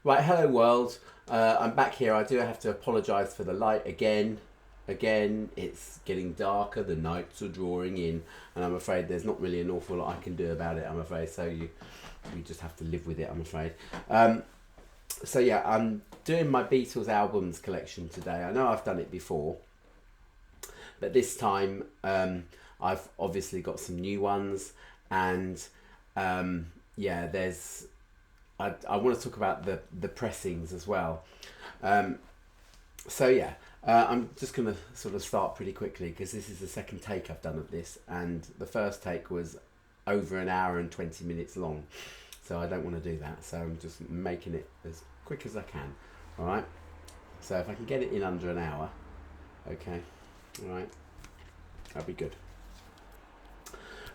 Right, hello world. I'm back here. I do have to apologise for the light again. Again, it's getting darker. The nights are drawing in, and I'm afraid there's not really an awful lot I can do about it. I'm afraid, so you just have to live with it. I'm afraid. So yeah, I'm doing my Beatles albums collection today. I know I've done it before, but this time I've obviously got some new ones, and yeah, there's. I want to talk about the pressings as well. So yeah, I'm just going to sort of start pretty quickly because this is the second take I've done of this, and the first take was over an hour and 20 minutes long. So I don't want to do that. So I'm just making it as quick as I can. All right. So if I can get it in under an hour, okay. All right. That'll be good.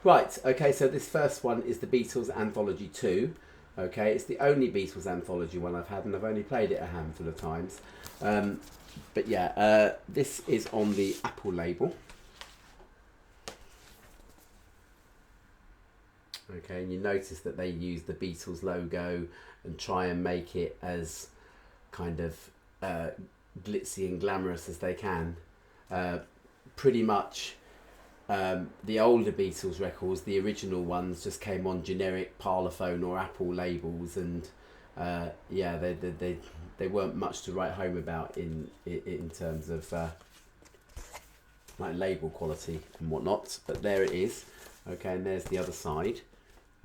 Right. Okay. So this first one is the Beatles Anthology 2. Okay, it's the only Beatles anthology one I've had, and I've only played it a handful of times. But yeah, this is on the Apple label. Okay, and you notice that they use the Beatles logo and try and make it as kind of glitzy and glamorous as they can. Pretty much. The older Beatles records, the original ones, just came on generic Parlophone or Apple labels, and yeah, they weren't much to write home about in terms of like label quality and whatnot. But there it is. Okay, and there's the other side.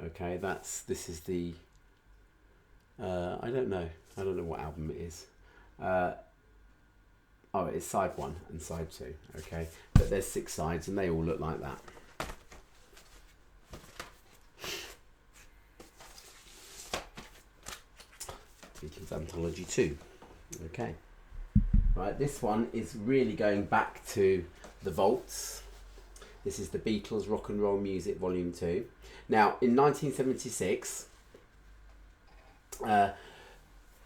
Okay, this is the I don't know what album it is. Oh, it's side 1 and side 2, okay? But there's 6 sides and they all look like that. Beatles Anthology 2, okay. Right, this one is really going back to the vaults. This is the Beatles Rock and Roll Music Volume 2. Now, in 1976,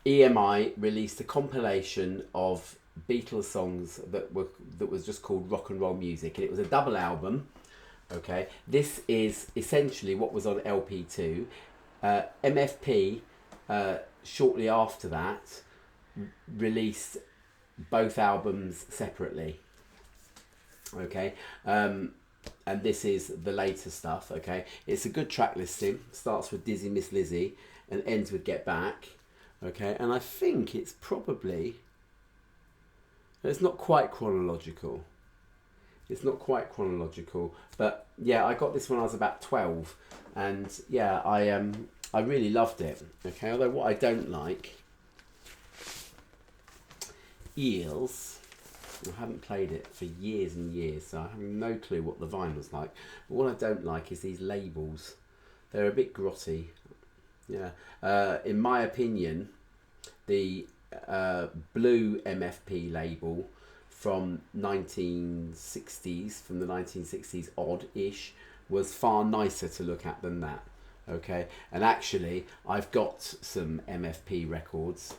EMI released a compilation of Beatles songs that was just called Rock and Roll Music, and it was a double album. Okay, this is essentially what was on LP2. MFP shortly after that released both albums separately. Okay, and this is the later stuff. Okay, it's a good track listing. Starts with Dizzy Miss Lizzie and ends with Get Back. Okay, and I think it's probably. It's not quite chronological. It's not quite chronological, but yeah, I got this when I was about 12, and yeah, I really loved it. Okay, although what I don't like is I haven't played it for years and years, so I have no clue what the vinyl's like. But what I don't like is these labels. They're a bit grotty. Yeah, in my opinion, the blue MFP label from the 1960s odd-ish, was far nicer to look at than that. Okay, and actually I've got some MFP records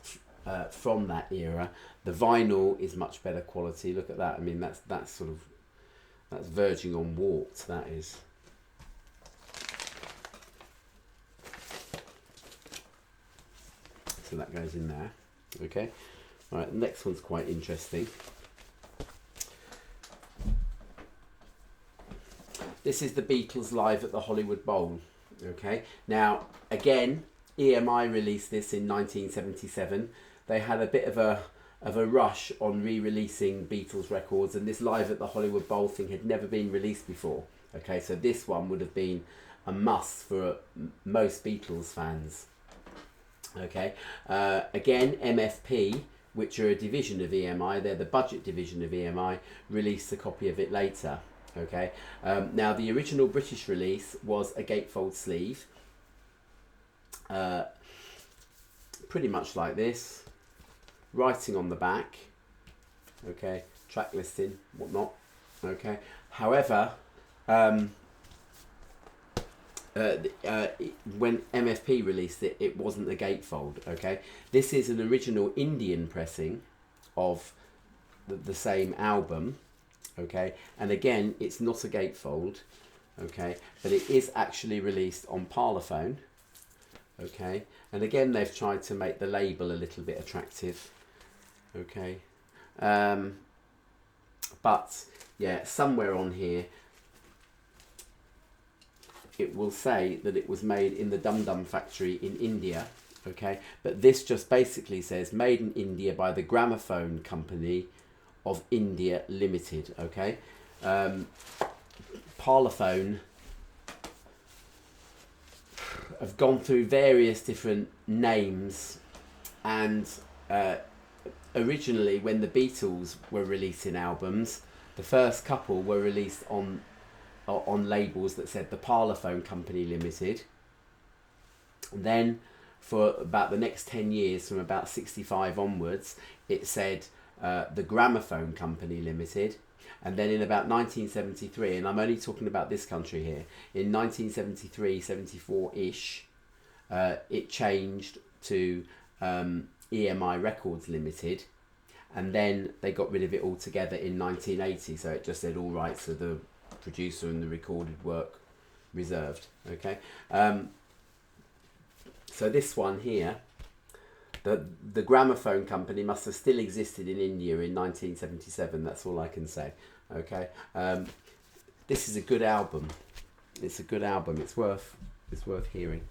from that era. The vinyl is much better quality. Look at that. I mean, that's verging on warped, that is. So that goes in there. Okay, all right, the next one's quite interesting. This is the Beatles live at the Hollywood Bowl. Okay, now again, EMI released this in 1977. They had a bit of a rush on re-releasing Beatles records, and this live at the Hollywood Bowl thing had never been released before. Okay, so this one would have been a must for most Beatles fans. Okay, again, MFP, which are a division of EMI, they're the budget division of EMI, released a copy of it later. Okay, now the original British release was a gatefold sleeve, pretty much like this, writing on the back, okay, track listing, whatnot. Okay, however, when MFP released it, it wasn't a gatefold. Okay, this is an original Indian pressing of the same album. Okay, and again, it's not a gatefold. Okay, but it is actually released on Parlophone. Okay, and again they've tried to make the label a little bit attractive. Okay, but yeah, somewhere on here it will say that it was made in the Dum Dum factory in India. Okay, but this just basically says made in India by the Gramophone Company of India Limited. Okay, Parlophone have gone through various different names, and originally when the Beatles were releasing albums, the first couple were released on labels that said the Parlophone Company Limited. And then for about the next 10 years, from about 65 onwards, it said the Gramophone Company Limited. And then in about 1973, and I'm only talking about this country here, in 1973, 74-ish, it changed to EMI Records Limited. And then they got rid of it altogether in 1980. So it just said all rights of the producer and the recorded work reserved. Okay. So this one here, the Gramophone Company must have still existed in India in 1977. That's all I can say. Okay, this is a good album. It's a good album. It's worth hearing.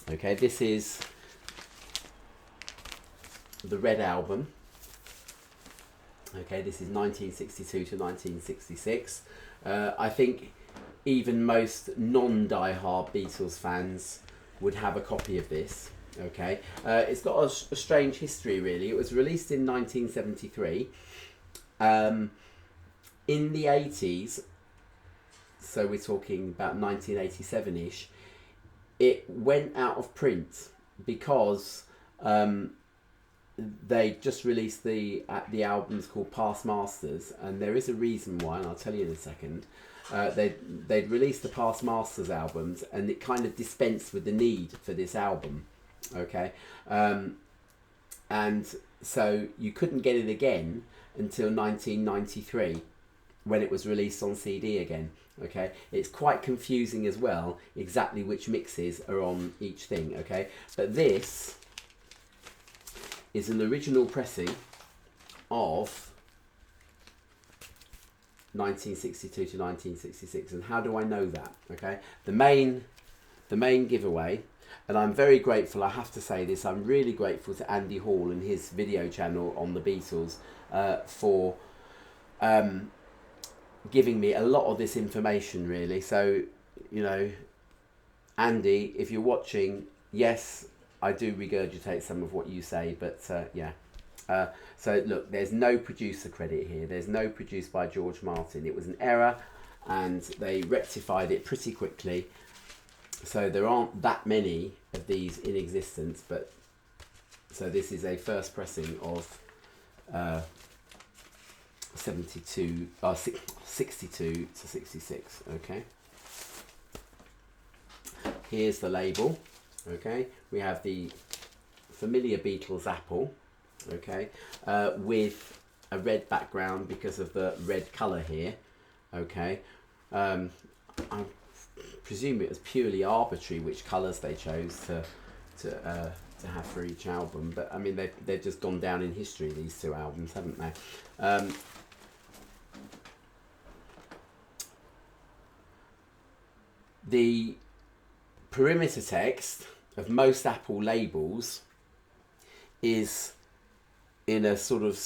Okay, this is the Red Album. Okay, this is 1962 to 1966. I think even most non-diehard Beatles fans would have a copy of this. Okay, it's got a strange history really. It was released in 1973. In the 80s, so we're talking about 1987-ish, it went out of print because they just released the albums called Past Masters, and there is a reason why, and I'll tell you in a second. They'd released the Past Masters albums, and it kind of dispensed with the need for this album. Okay, and so you couldn't get it again until 1993 when it was released on CD again. Okay, it's quite confusing as well exactly which mixes are on each thing. Okay, but this is an original pressing of 1962 to 1966. And how do I know that? Okay, the main giveaway, and I'm very grateful, I have to say this, I'm really grateful to Andy Hall and his video channel on the Beatles for giving me a lot of this information really. So, you know, Andy, if you're watching, yes, I do regurgitate some of what you say, but yeah. So look, there's no producer credit here. There's no produced by George Martin. It was an error and they rectified it pretty quickly. So there aren't that many of these in existence, but so this is a first pressing of 62 to 66. Okay, here's the label. Okay, we have the familiar Beatles apple, okay, with a red background because of the red colour here. Okay, I presume it was purely arbitrary which colours they chose to have for each album, but I mean they've just gone down in history, these two albums, haven't they? The perimeter text of most Apple labels is in a sort of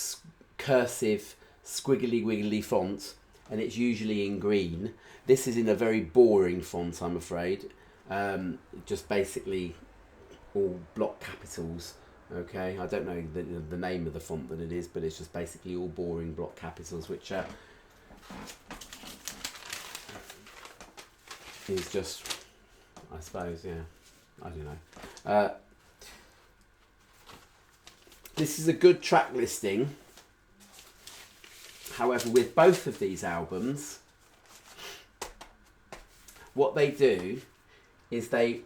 cursive squiggly wiggly font, and it's usually in green. This is in a very boring font, I'm afraid. Just basically all block capitals. Okay, I don't know the name of the font that it is, but it's just basically all boring block capitals, which is just, I suppose, yeah, I don't know. This is a good track listing. However, with both of these albums, what they do is they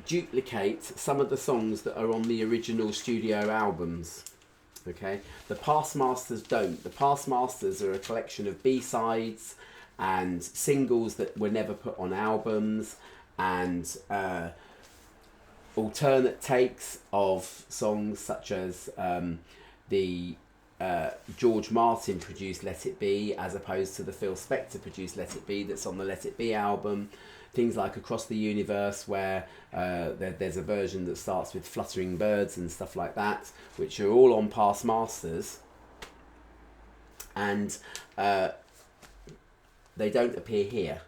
duplicate some of the songs that are on the original studio albums. Okay, the Past Masters don't. The Past Masters are a collection of B-sides and singles that were never put on albums, and alternate takes of songs such as the George Martin produced Let It Be as opposed to the Phil Spector produced Let It Be that's on the Let It Be album. Things like Across the Universe, where there's a version that starts with fluttering birds and stuff like that, which are all on past masters, and they don't appear here.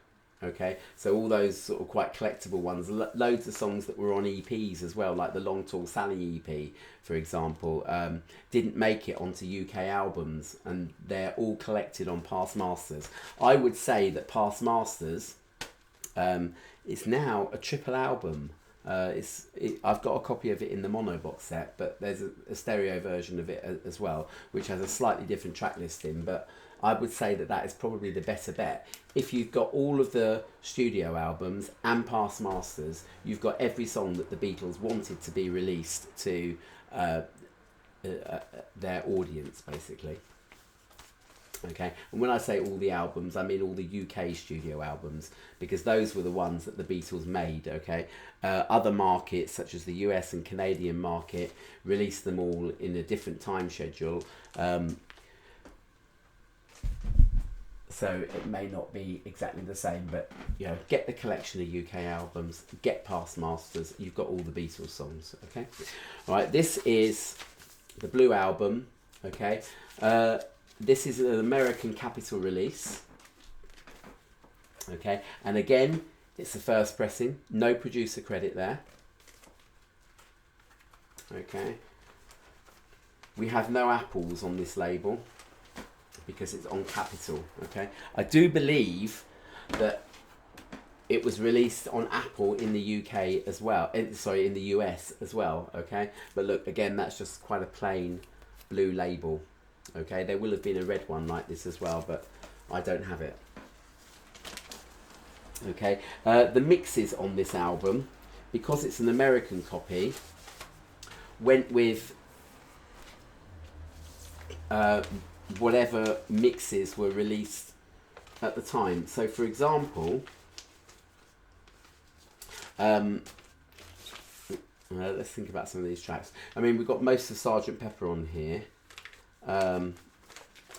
Okay, so all those sort of quite collectible ones, loads of songs that were on EPs as well, like the Long Tall Sally EP, for example, didn't make it onto UK albums, and they're all collected on past masters. I would say that past masters is now a triple album. I've got a copy of it in the mono box set, but there's a stereo version of it as well, which has a slightly different track listing, but I would say that that is probably the better bet. If you've got all of the studio albums and past masters, you've got every song that the Beatles wanted to be released to their audience, basically. Okay, and when I say all the albums, I mean all the UK studio albums, because those were the ones that the Beatles made. Okay, other markets such as the US and Canadian market released them all in a different time schedule, so it may not be exactly the same. But you know, get the collection of UK albums, get past masters. You've got all the Beatles songs. Okay, all right. This is the Blue Album. Okay. This is an American Capitol release, okay, and again, it's the first pressing, no producer credit there, okay. We have no apples on this label because it's on Capitol, okay. I do believe that it was released on Apple in the UK as well, in the US as well, okay, but look, again, that's just quite a plain blue label. Okay, there will have been a red one like this as well, but I don't have it. Okay, the mixes on this album, because it's an American copy, went with whatever mixes were released at the time. So, for example, let's think about some of these tracks. I mean, we've got most of Sgt. Pepper on here. And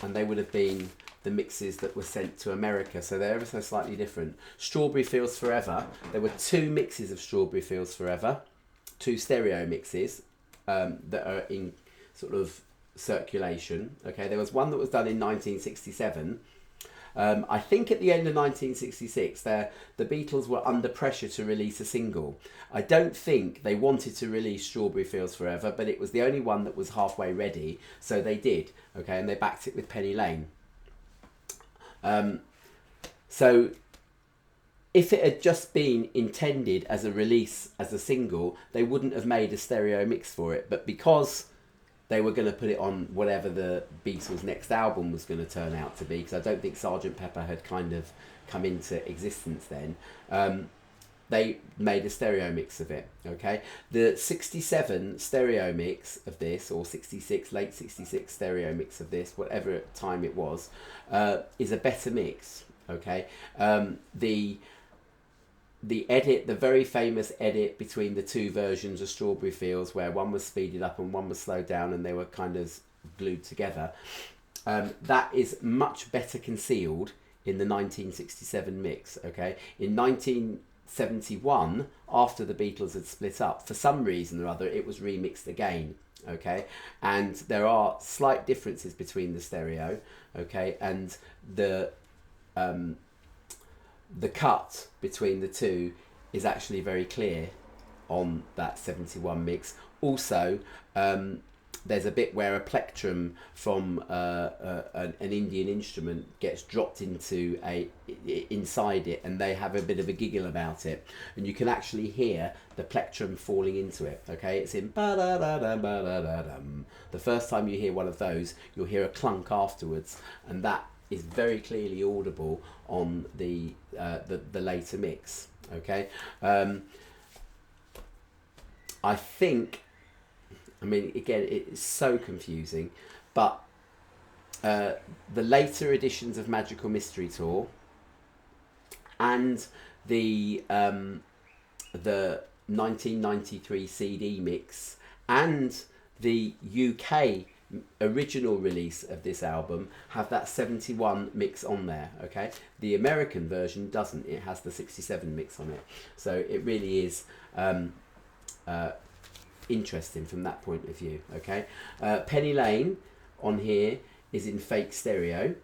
they would have been the mixes that were sent to America, so they're ever so slightly different. Strawberry Fields Forever, there were two mixes of Strawberry Fields Forever, two stereo mixes that are in sort of circulation. Okay, there was one that was done in 1967. I think at the end of 1966, the Beatles were under pressure to release a single. I don't think they wanted to release Strawberry Fields Forever, but it was the only one that was halfway ready, so they did. Okay, and they backed it with Penny Lane. So if it had just been intended as a release as a single, they wouldn't have made a stereo mix for it. But because they were going to put it on whatever the Beatles' next album was going to turn out to be, because I don't think Sgt. Pepper had kind of come into existence then, they made a stereo mix of it, okay? The 67 stereo mix of this, or 66, late 66 stereo mix of this, whatever time it was, is a better mix, okay? The edit, the very famous edit between the two versions of Strawberry Fields, where one was speeded up and one was slowed down and they were kind of glued together, that is much better concealed in the 1967 mix, okay? In 1971, after the Beatles had split up, for some reason or other, it was remixed again, okay? And there are slight differences between the stereo, okay? And the cut between the two is actually very clear on that 71 mix. Also, there's a bit where a plectrum from an Indian instrument gets dropped into inside it, and they have a bit of a giggle about it, and you can actually hear the plectrum falling into it. Okay, it's in ba-da-da-da-ba-da-da-dum. The first time you hear one of those, you'll hear a clunk afterwards, and that is very clearly audible on the later mix. Okay, I think, I mean, again, it's so confusing, but the later editions of Magical Mystery Tour and the 1993 CD mix and the UK original release of this album have that 71 mix on there. Okay, the American version doesn't. It has the 67 mix on it. So it really is interesting from that point of view. Okay, Penny Lane on here is in fake stereo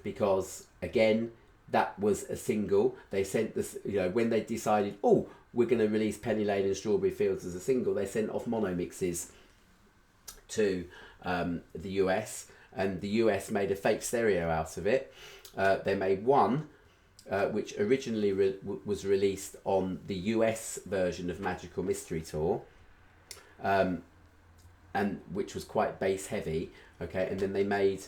because again that was a single. They sent this, you know, when they decided, oh, we're going to release Penny Lane and Strawberry Fields as a single, they sent off mono mixes to the US, and the US made a fake stereo out of it. They made one which originally was released on the US version of Magical Mystery Tour, and which was quite bass heavy. Okay, and then they made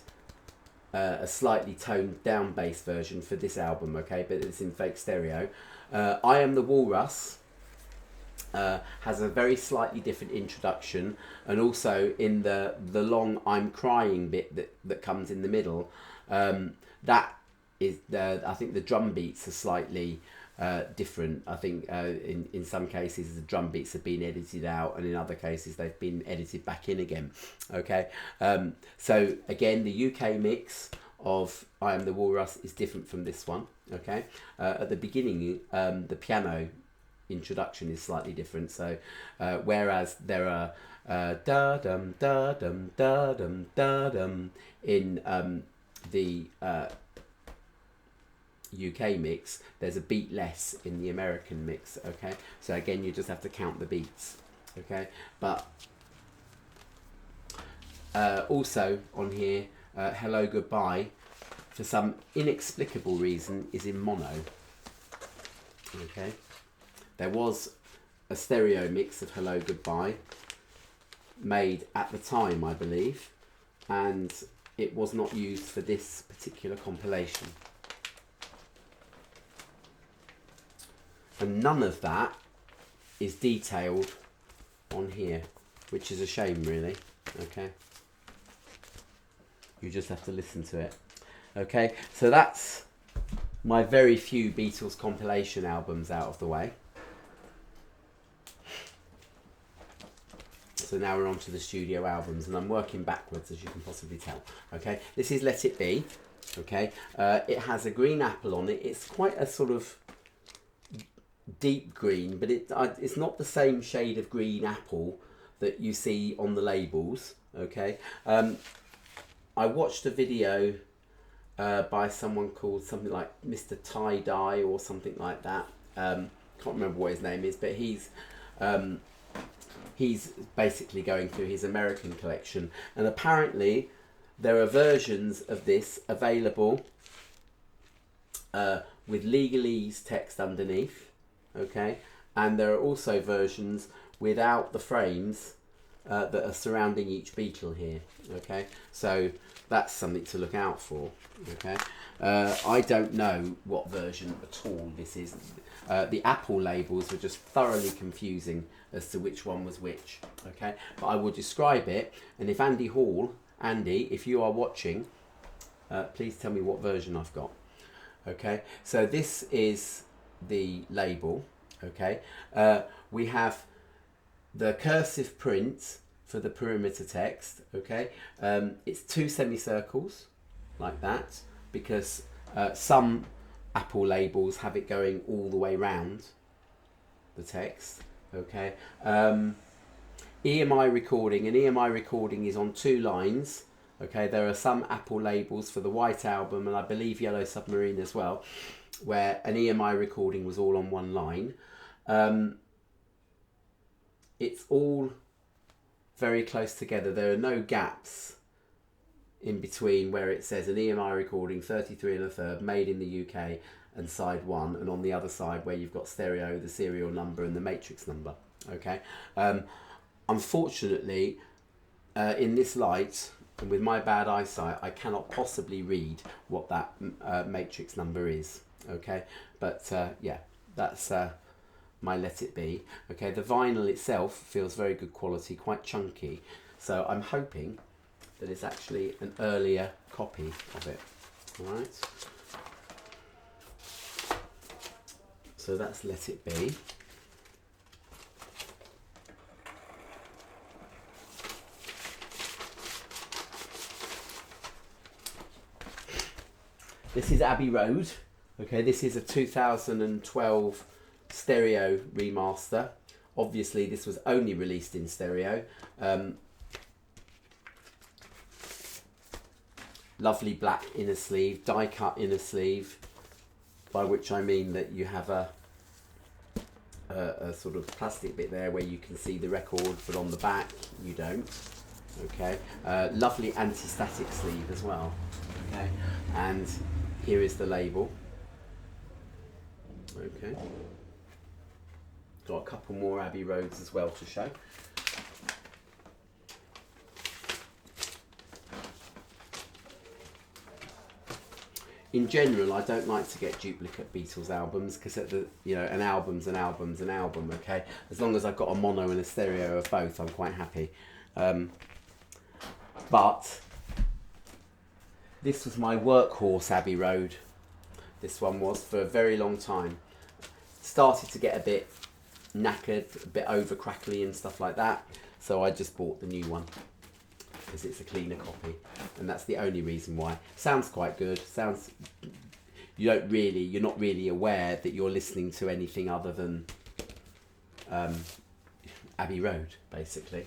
a slightly toned down bass version for this album. Okay, but it's in fake stereo. I Am the Walrus has a very slightly different introduction, and also in the long I'm Crying bit that comes in the middle, that is I think the drum beats are slightly different. I think in some cases the drum beats have been edited out, and in other cases they've been edited back in again. Okay, so again the UK mix of I Am the Walrus is different from this one. Okay, at the beginning the piano introduction is slightly different, so whereas there are da dum da dum da dum da dum in the UK mix, there's a beat less in the American mix. Okay, so again you just have to count the beats. Okay, but also on here Hello Goodbye, for some inexplicable reason, is in mono. Okay, there was a stereo mix of Hello Goodbye made at the time, I believe, and it was not used for this particular compilation. And none of that is detailed on here, which is a shame, really. Okay, you just have to listen to it. Okay, so that's my very few Beatles compilation albums out of the way. So now we're on to the studio albums, and I'm working backwards, as you can possibly tell. Okay, this is Let It Be. Okay, it has a green apple on it. It's quite a sort of deep green, but it's not the same shade of green apple that you see on the labels. Okay, I watched a video by someone called something like Mr. Tie Dye or something like that. Can't remember what his name is, but he's basically going through his American collection, and apparently there are versions of this available with legalese text underneath. Okay, and there are also versions without the frames that are surrounding each Beatle here. Okay, so that's something to look out for. Okay, I don't know what version at all this is. The Apple labels were just thoroughly confusing as to which one was which. Okay, but I will describe it, and if Andy Hall, if you are watching, please tell me what version I've got. Okay, so this is the label. Okay, we have the cursive print for the perimeter text. Okay, it's 2 semicircles like that, because some Apple labels have it going all the way round the text. Okay, EMI recording, and EMI recording is on 2 lines. Okay, there are some Apple labels for the White Album, and I believe Yellow Submarine as well, where an EMI recording was all on 1 line. It's all very close together. There are no gaps in between where it says an EMI recording 33 1/3 made in the UK and side 1, and on the other side where you've got stereo, the serial number and the matrix number. Okay, unfortunately in this light and with my bad eyesight, I cannot possibly read what that matrix number is. Okay, but yeah, that's my Let It Be. Okay, the vinyl itself feels very good quality, quite chunky, so I'm hoping that it's actually an earlier copy of it. All right. So that's Let It Be. This is Abbey Road. Okay, this is a 2012 stereo remaster. Obviously, this was only released in stereo. Lovely black inner sleeve, die cut inner sleeve, by which I mean that you have a sort of plastic bit there where you can see the record, but on the back you don't. Okay, lovely anti-static sleeve as well. Okay, and here is the label. Okay, got a couple more Abbey Roads as well to show. In general, I don't like to get duplicate Beatles albums because an album's an album's an album. Okay, as long as I've got a mono and a stereo of both, I'm quite happy. But this was my workhorse Abbey Road. This one was for a very long time. Started to get a bit knackered, a bit over crackly and stuff like that. So I just bought the new one because it's a cleaner copy, and that's the only reason why. Sounds quite good. Sounds you're not really aware that you're listening to anything other than Abbey Road, basically.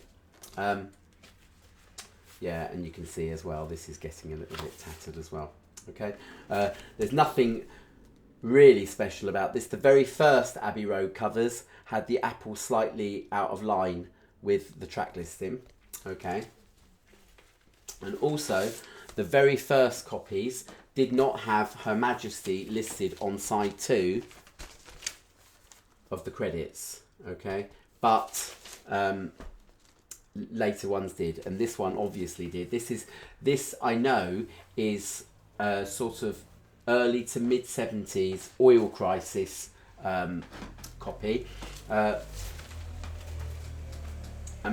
Yeah, and you can see as well, this is getting a little bit tattered as well. Okay, there's nothing really special about this. The very first Abbey Road covers had the apple slightly out of line with the track listing. Okay, and also the very first copies did not have Her Majesty listed on side 2 of the credits. Okay, but later ones did, and this one obviously did. This I know is sort of early to mid 70s oil crisis copy, and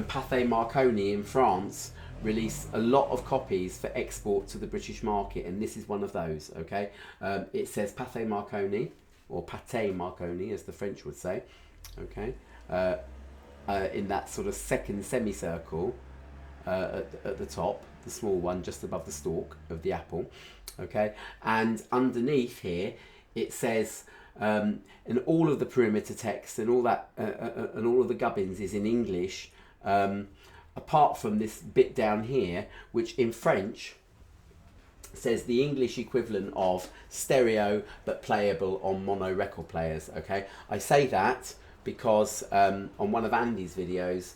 Pathé Marconi in France released a lot of copies for export to the British market, and this is one of those. Okay, it says Pathé Marconi, or Pathé Marconi as the French would say. Okay, in that sort of second semicircle at the top, the small one just above the stalk of the apple. Okay, and underneath here it says, and all of the perimeter text and all that and all of the gubbins is in English, apart from this bit down here, which in French says the English equivalent of stereo but playable on mono record players. Okay, I say that because on one of Andy's videos,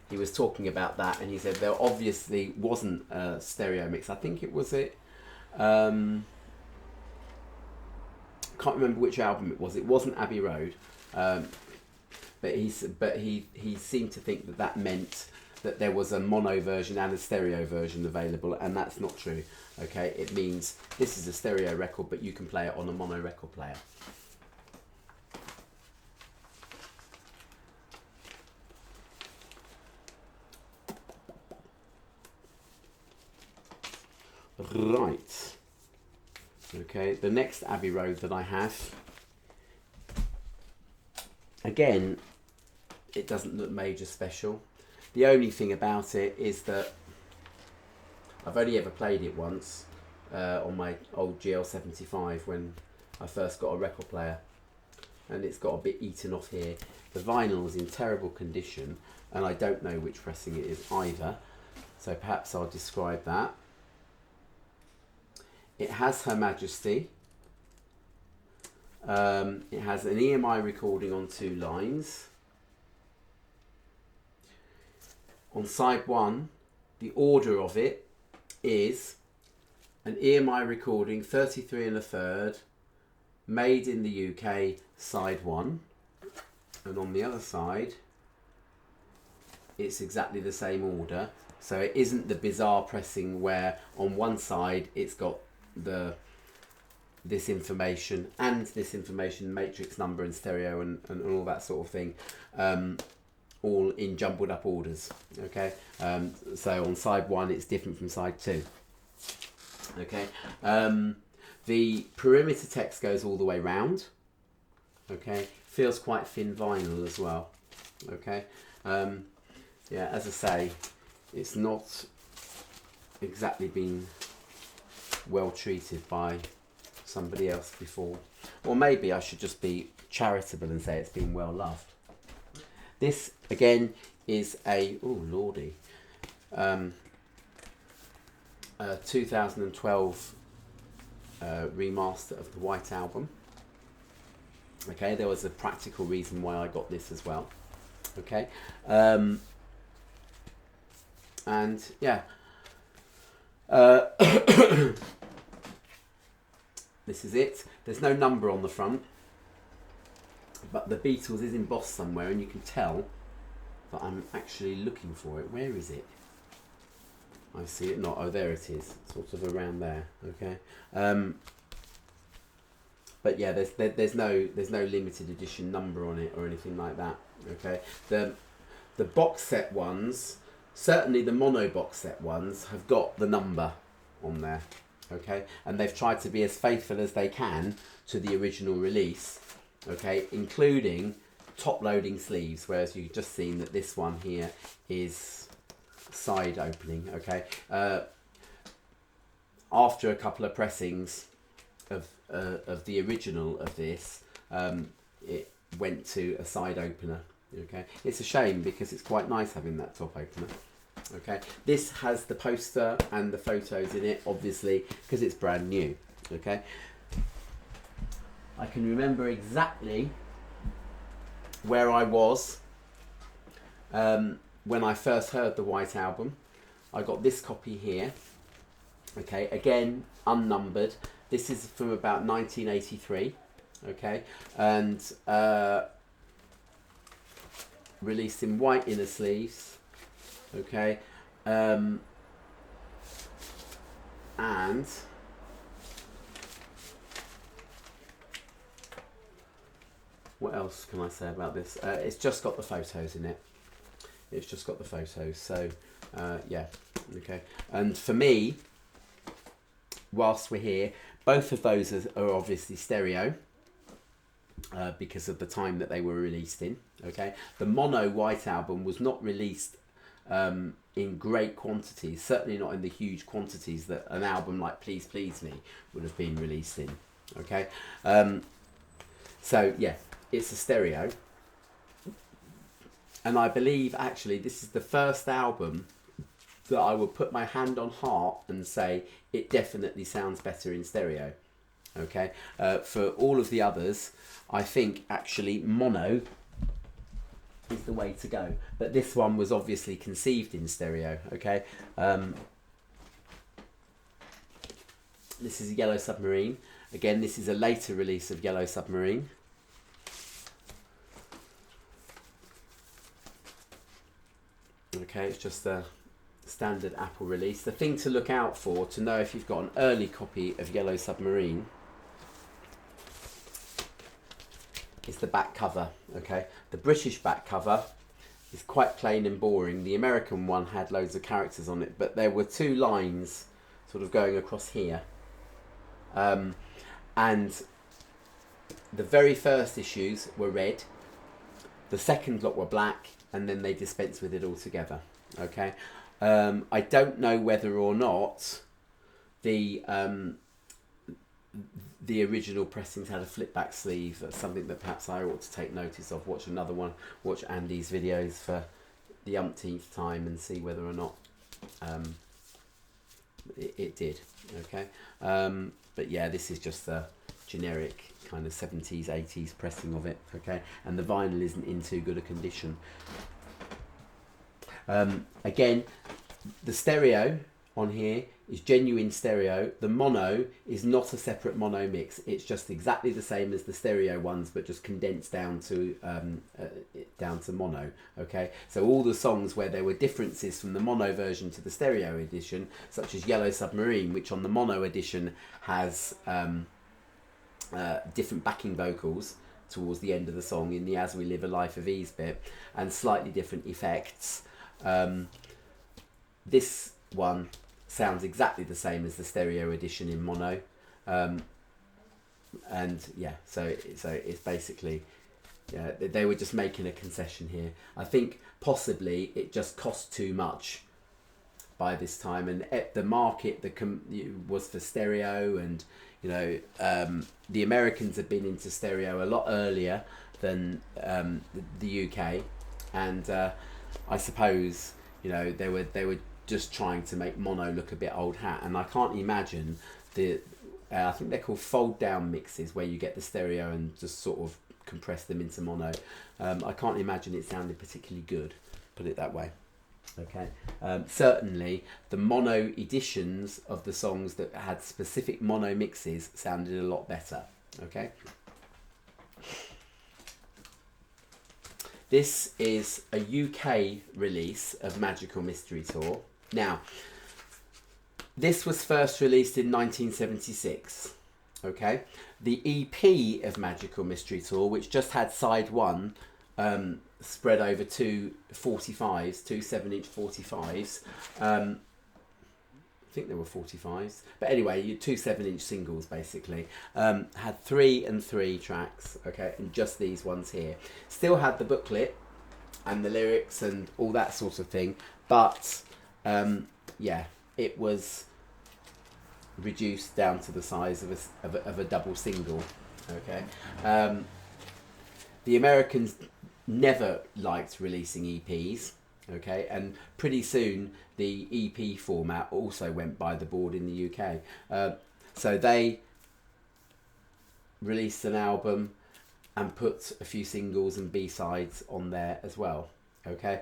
he was talking about that, and he said there obviously wasn't a stereo mix. I think it was can't remember which album it was. It wasn't Abbey Road, but he seemed to think that meant that there was a mono version and a stereo version available, and that's not true. Okay, it means this is a stereo record, but you can play it on a mono record player. Right. Okay, the next Abbey Road that I have, again, it doesn't look major special. The only thing about it is that I've only ever played it once on my old GL75 when I first got a record player, and it's got a bit eaten off here. The vinyl is in terrible condition, and I don't know which pressing it is either, so perhaps I'll describe that. It has Her Majesty. It has an EMI recording on 2 lines. On side 1, the order of it is an EMI recording 33 1/3, made in the UK, side 1. And on the other side, it's exactly the same order. So it isn't the bizarre pressing where on one side it's got this information and this information, matrix number and stereo and all that sort of thing, all in jumbled up orders. Okay, so on side 1 it's different from side 2. Okay, the perimeter text goes all the way round. Okay, feels quite thin vinyl as well. Okay, yeah, as I say, it's not exactly been well treated by somebody else before, or maybe I should just be charitable and say it's been well loved. This again is a 2012 remaster of the White Album. Okay, there was a practical reason why I got this as well. Okay, and yeah, this is it. There's no number on the front, but the Beatles is embossed somewhere, and you can tell that I'm actually looking for it. Where is it? I see it not. Oh, there it is. Sort of around there. Okay. But yeah, there's no limited edition number on it or anything like that. Okay. The box set ones, certainly the mono box set ones, have got the number on there. Okay, and they've tried to be as faithful as they can to the original release. Okay, including top loading sleeves, whereas you've just seen that this one here is side opening. Okay, after a couple of pressings of the original of this, it went to a side opener. Okay, it's a shame because it's quite nice having that top opener. Okay, this has the poster and the photos in it, obviously, because it's brand new. Okay, I can remember exactly where I was when I first heard the White Album. I got this copy here. Okay, again, unnumbered. This is from about 1983. Okay, and released in white inner sleeves. Okay, and what else can I say about this? It's just got the photos in it. It's just got the photos. So yeah, okay. And for me, whilst we're here, both of those are obviously stereo. Because of the time that they were released in. Okay, the mono White Album was not released in great quantities, certainly not in the huge quantities that an album like Please Please Me would have been released in. Okay, so yeah, it's a stereo, and I believe actually this is the first album that I would put my hand on heart and say it definitely sounds better in stereo. Okay, for all of the others, I think actually mono is the way to go, but this one was obviously conceived in stereo. Okay, this is Yellow Submarine. Again, this is a later release of Yellow Submarine. Okay, it's just a standard Apple release. The thing to look out for to know if you've got an early copy of Yellow Submarine is the back cover. Okay, the British back cover is quite plain and boring. The American one had loads of characters on it, but there were two lines sort of going across here, and the very first issues were red, the second lot were black, and then they dispensed with it altogether. Okay, I don't know whether or not the original pressings had a flip back sleeve. That's something that perhaps I ought to take notice of. Watch another one, watch Andy's videos for the umpteenth time and see whether or not it did. Okay, but yeah, this is just a generic kind of 70s 80s pressing of it. Okay, and the vinyl isn't in too good a condition. Again, the stereo on here is genuine stereo. The mono is not a separate mono mix. It's just exactly the same as the stereo ones, but just condensed down to mono. Okay, so all the songs where there were differences from the mono version to the stereo edition, such as Yellow Submarine, which on the mono edition has different backing vocals towards the end of the song in the As We Live a Life of Ease bit, and slightly different effects. This one sounds exactly the same as the stereo edition in mono. And yeah, so it's basically, yeah, they were just making a concession here. I think possibly it just cost too much by this time, and the market was for stereo, and you know, the Americans had been into stereo a lot earlier than the UK, and I suppose, you know, they were just trying to make mono look a bit old hat, and I can't imagine I think they're called fold down mixes, where you get the stereo and just sort of compress them into mono. I can't imagine it sounded particularly good, put it that way. Okay, certainly the mono editions of the songs that had specific mono mixes sounded a lot better. Okay, this is a UK release of Magical Mystery Tour. Now, this was first released in 1976. Okay, the EP of Magical Mystery Tour, which just had side one, spread over two 45s, two 7-inch 45s. I think there were 45s, but anyway, two 7-inch singles basically. Had 3 and 3 tracks, okay, and just these ones here. Still had the booklet and the lyrics and all that sort of thing, but yeah, it was reduced down to the size of a double single. Okay, the Americans never liked releasing EPs. Okay, and pretty soon the EP format also went by the board in the UK. So they released an album and put a few singles and B-sides on there as well. Okay,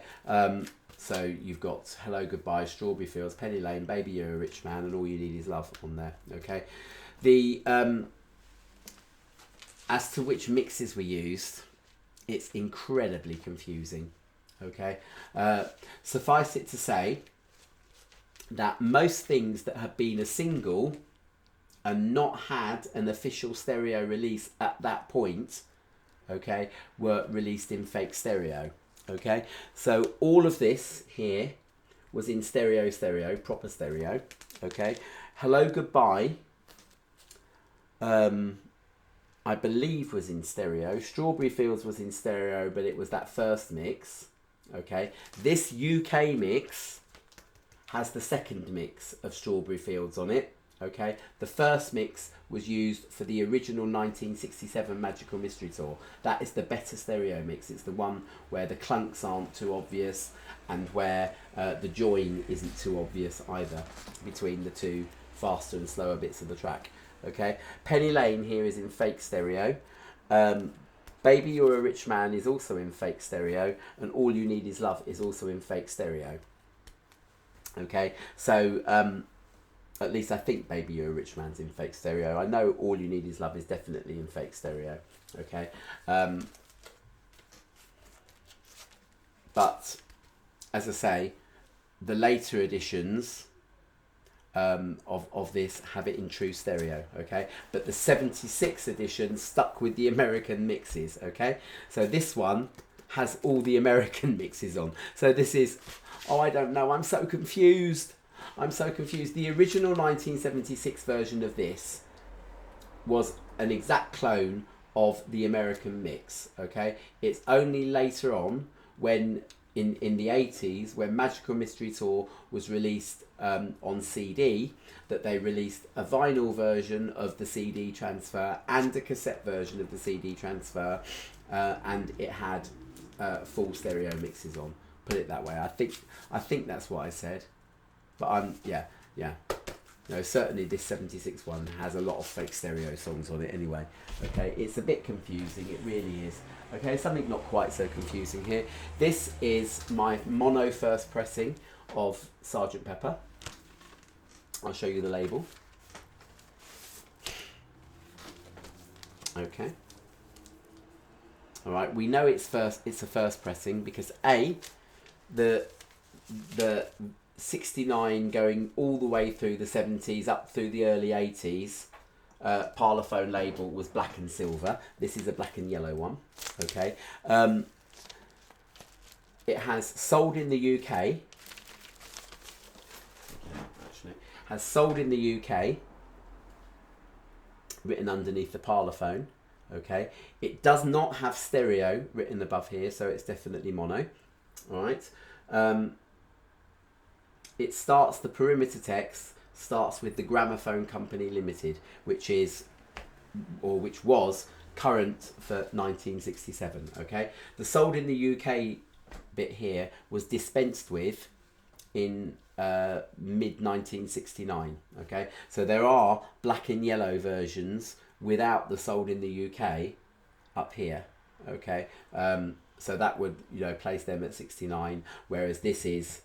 so you've got Hello Goodbye, Strawberry Fields, Penny Lane, Baby You're a Rich Man, and All You Need Is Love on there. Okay, the as to which mixes were used, it's incredibly confusing. Okay, suffice it to say that most things that have been a single and not had an official stereo release at that point, okay, were released in fake stereo. Okay, so all of this here was in stereo, proper stereo. Okay, Hello Goodbye, I believe was in stereo. Strawberry Fields was in stereo, but it was that first mix. Okay, this UK mix has the second mix of Strawberry Fields on it. Okay, the first mix was used for the original 1967 Magical Mystery Tour. That is the better stereo mix. It's the one where the clunks aren't too obvious and where the join isn't too obvious either between the two faster and slower bits of the track. Okay, Penny Lane here is in fake stereo. Baby You're a Rich Man is also in fake stereo, and All You Need Is Love is also in fake stereo. Okay, so at least I think Baby You're a Rich Man's in fake stereo. I know All You Need Is Love is definitely in fake stereo. Okay, but as I say, the later editions of this have it in true stereo. Okay, but the 76 edition stuck with the American mixes. Okay, so this one has all the American mixes on. So this is, oh, I don't know, I'm so confused. The original 1976 version of this was an exact clone of the American mix. Okay, it's only later on, when in the 80s, when Magical Mystery Tour was released on CD, that they released a vinyl version of the CD transfer and a cassette version of the CD transfer, and it had full stereo mixes on. Put it that way. I think that's what I said. But yeah. No, certainly this 76 one has a lot of fake stereo songs on it anyway. Okay, it's a bit confusing, it really is. Okay, something not quite so confusing here. This is my mono first pressing of Sgt. Pepper. I'll show you the label. Okay. All right, we know it's a first pressing because A, the 69 going all the way through the 70s up through the early 80s Parlophone label was black and silver. This is a black and yellow one. Okay, it has sold in the UK, written underneath the parlophone. Okay, it does not have stereo written above here, so it's definitely mono. All right. It starts, the perimeter text starts with the Gramophone Company Limited, which is, or which was, current for 1967. Okay, the sold in the UK bit here was dispensed with in mid 1969. Okay, so there are black and yellow versions without the sold in the UK up here. Okay, so that would, you know, place them at 69, whereas this is,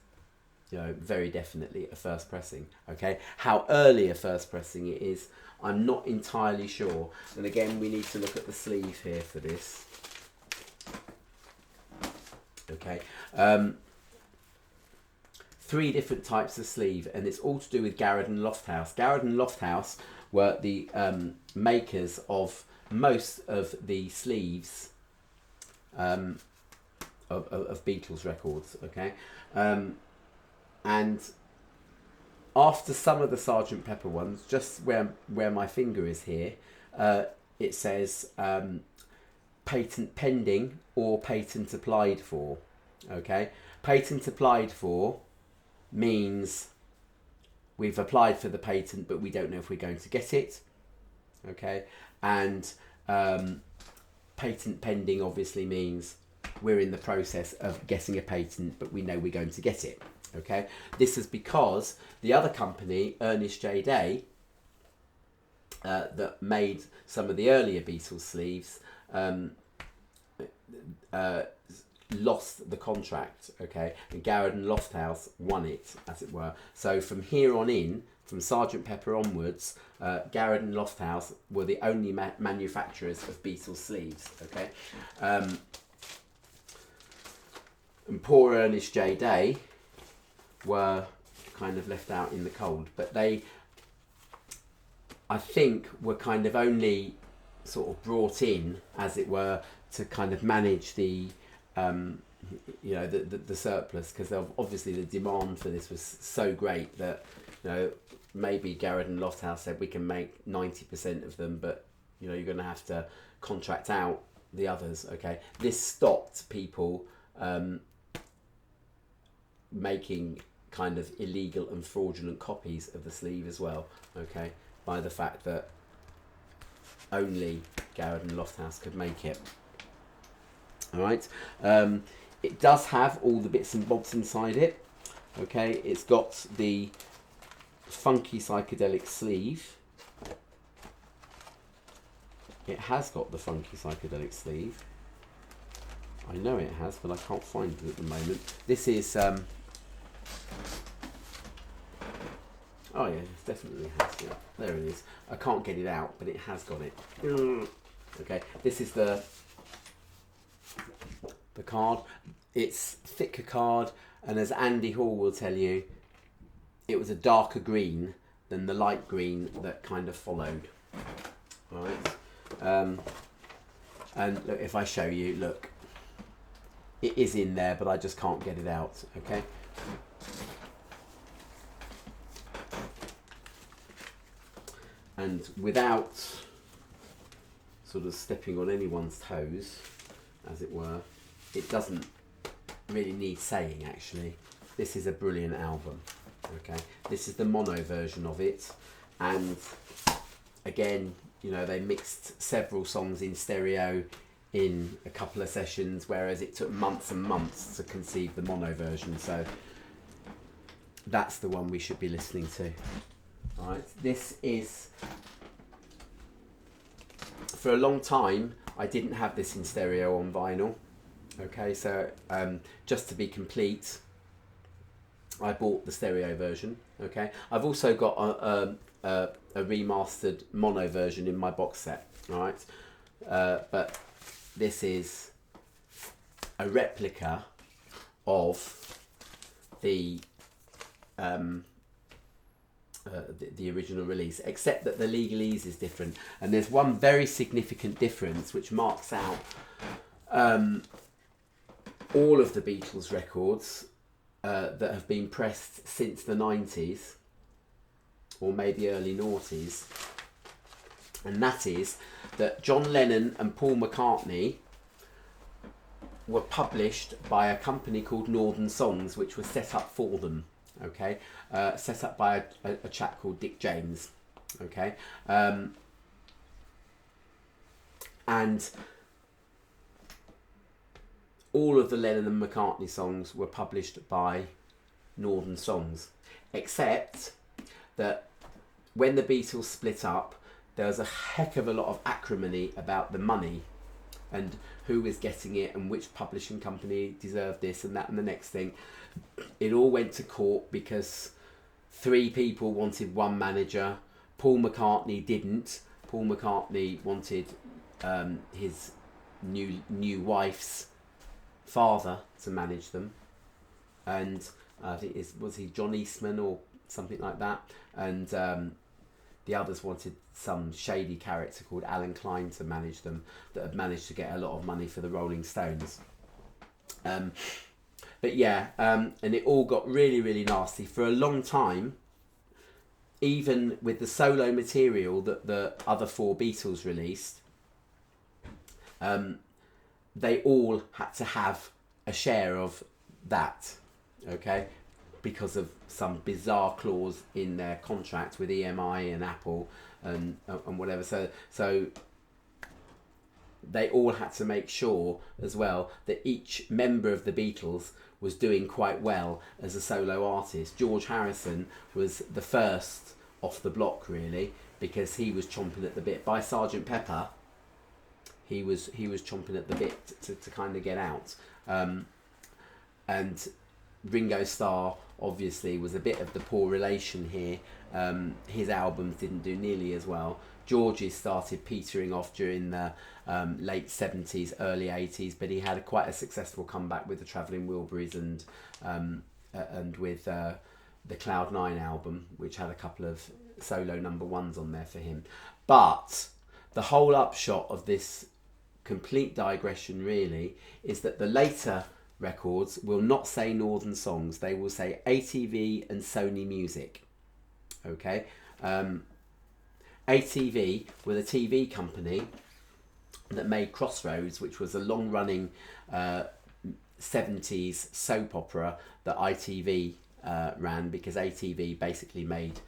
you know, very definitely a first pressing. Okay, how early a first pressing it is, I'm not entirely sure. And again, we need to look at the sleeve here for this. Okay, 3 different types of sleeve, and it's all to do with Garrett and Lofthouse. Garrett and Lofthouse were the makers of most of the sleeves of Beatles records. Okay, and after some of the Sgt. Pepper ones, just where my finger is here, it says patent pending or patent applied for. Okay, patent applied for means we've applied for the patent, but we don't know if we're going to get it. Okay, and patent pending obviously means we're in the process of getting a patent, but we know we're going to get it. Okay, this is because the other company, Ernest J. Day, that made some of the earlier Beatles sleeves, lost the contract. Okay, and Garrett and Lofthouse won it, as it were. So from here on in, from Sgt. Pepper onwards, Garrett and Lofthouse were the only manufacturers of Beatles sleeves. Okay, and poor Ernest J. Day were kind of left out in the cold, but they, I think, were kind of only sort of brought in, as it were, to kind of manage the you know, the surplus, because obviously the demand for this was so great that, you know, maybe Garrett and Lofthouse said we can make 90% of them, but, you know, you're going to have to contract out the others. Okay, this stopped people making kind of illegal and fraudulent copies of the sleeve as well. Okay, by the fact that only Garrett and Lofthouse could make it. All right, it does have all the bits and bobs inside it. Okay, it's got the funky psychedelic sleeve. It has got the funky psychedelic sleeve. I know it has, but I can't find it at the moment. This is oh yeah, it definitely has. Yeah, there it is. I can't get it out, but it has got it. Okay, this is the card. It's thicker card, and as Andy Hall will tell you, it was a darker green than the light green that kind of followed. All right, and look, if I show you, look, it is in there, but I just can't get it out. Okay. And without sort of stepping on anyone's toes, as it were, it doesn't really need saying, actually. This is a brilliant album. Okay, this is the mono version of it, and again, you know, they mixed several songs in stereo in a couple of sessions, whereas it took months and months to conceive the mono version. So that's the one we should be listening to. All right, this is, for a long time I didn't have this in stereo on vinyl. Okay, so just to be complete, I bought the stereo version. Okay, I've also got a remastered mono version in my box set. All right, but this is a replica of the original release, except that the legalese is different, and there's one very significant difference which marks out all of the Beatles records that have been pressed since the 90s or maybe early noughties. and that is that John Lennon and Paul McCartney were published by a company called Northern Songs, which was set up for them. Okay, set up by a chap called Dick James. Okay, and all of the Lennon and McCartney songs were published by Northern Songs, except that when the Beatles split up, there was a heck of a lot of acrimony about the money and who was getting it and which publishing company deserved this and that and the next thing. It all went to court because 3 people wanted one manager. Paul McCartney didn't. Paul McCartney wanted his new wife's father to manage them, and I think was he John Eastman or something like that, and the others wanted some shady character called Alan Klein to manage them, that had managed to get a lot of money for the Rolling Stones. But yeah, and it all got really, really nasty for a long time. Even with the solo material that the other 4 Beatles released, they all had to have a share of that, okay, because of some bizarre clause in their contract with EMI and Apple and whatever. So they all had to make sure as well that each member of the Beatles was doing quite well as a solo artist. George Harrison was the first off the block, really, because he was chomping at the bit. By Sgt. Pepper, he was chomping at the bit to kind of get out. And Ringo Starr obviously was a bit of the poor relation here. His albums didn't do nearly as well. George's started petering off during the late 70s, early 80s, but he had quite a successful comeback with the Travelling Wilburys and with the Cloud 9 album, which had a couple of solo number 1s on there for him. But the whole upshot of this complete digression really is that the later records will not say Northern Songs, they will say ATV and Sony Music. Okay, ATV were the TV company that made Crossroads, which was a long-running 70s soap opera that ITV ran, because ATV basically made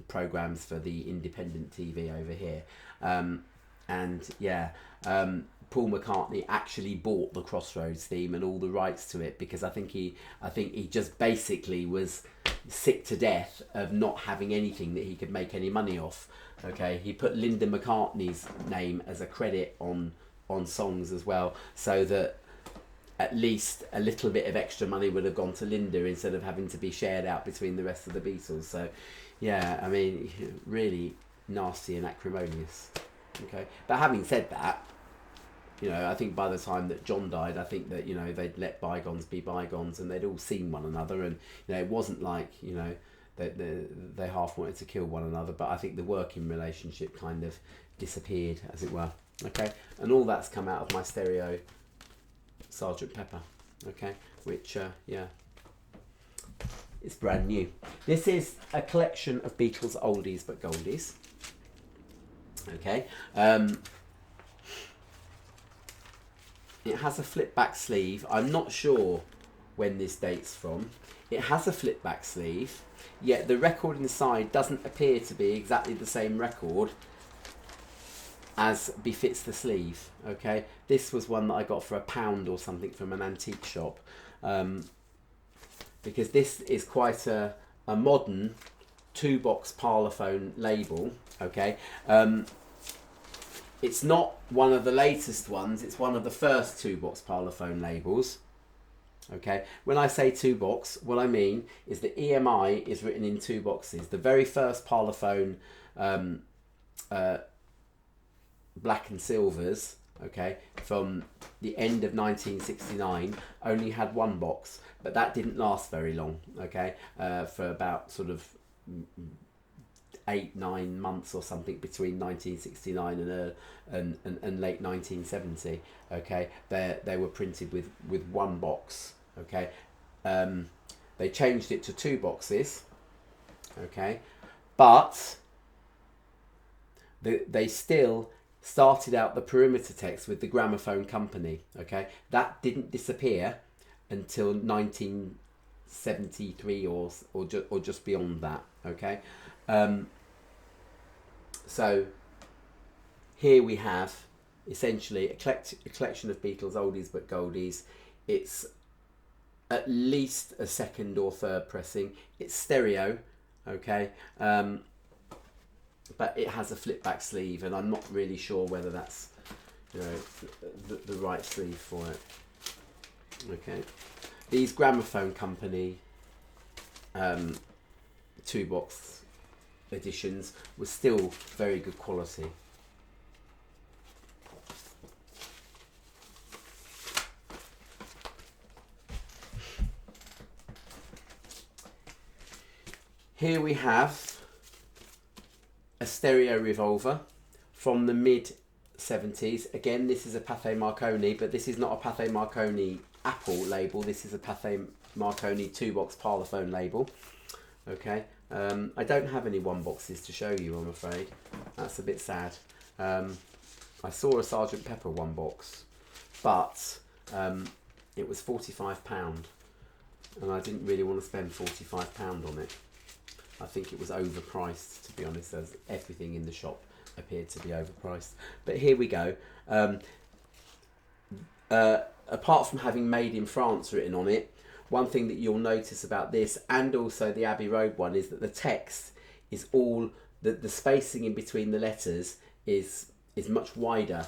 programs for the independent TV over here. And yeah, Paul McCartney actually bought the Crossroads theme and all the rights to it, because I think he just basically was sick to death of not having anything that he could make any money off. Okay, he put Linda McCartney's name as a credit on songs as well, so that at least a little bit of extra money would have gone to Linda instead of having to be shared out between the rest of the Beatles. So yeah, I mean, really nasty and acrimonious. Okay, but having said that, you know, I think by the time that John died, I think that, you know, they'd let bygones be bygones and they'd all seen one another, and, you know, it wasn't like, you know, they half wanted to kill one another, but I think the working relationship kind of disappeared, as it were. Okay, and all that's come out of my stereo Sgt. Pepper, okay, which, yeah, it's brand new. This is a collection of Beatles oldies but goldies. Okay, it has a flip back sleeve. I'm not sure when this dates from. It has a flip back sleeve, yet the record inside doesn't appear to be exactly the same record as befits the sleeve. Okay, this was one that I got for £1 or something from an antique shop, because this is quite a modern 2-box parlophone label. Okay, it's not one of the latest ones, it's one of the first 2-box parlophone labels. Okay, when I say 2-box, what I mean is the EMI is written in 2 boxes. The very first parlophone black and silvers, okay, from the end of 1969 only had 1 box, but that didn't last very long. Okay, for about sort of 8-9 months or something between 1969 and late 1970. Okay, they were printed with 1 box. Okay, they changed it to 2 boxes. Okay, but they still started out the perimeter text with the gramophone company. Okay, that didn't disappear until 1973 or just beyond that. Okay, so here we have essentially a collection of Beatles oldies but goldies. It's at least a second or third pressing. It's stereo, okay, but it has a flip back sleeve, and I'm not really sure whether that's, you know, the right sleeve for it. Okay, these gramophone company 2-box editions were still very good quality. Here we have a stereo revolver from the mid-70s. Again, this is a Pathé Marconi, but this is not a Pathé Marconi Apple label. This is a Pathé Marconi 2-box Parlophone label. Okay, I don't have any 1-boxes to show you, I'm afraid. That's a bit sad. I saw a Sgt. Pepper 1-box, but it was £45, and I didn't really want to spend £45 on it. I think it was overpriced, to be honest, as everything in the shop appeared to be overpriced. But here we go. Apart from having made in France written on it, one thing that you'll notice about this and also the Abbey Road one is that the text is all, the spacing in between the letters is much wider,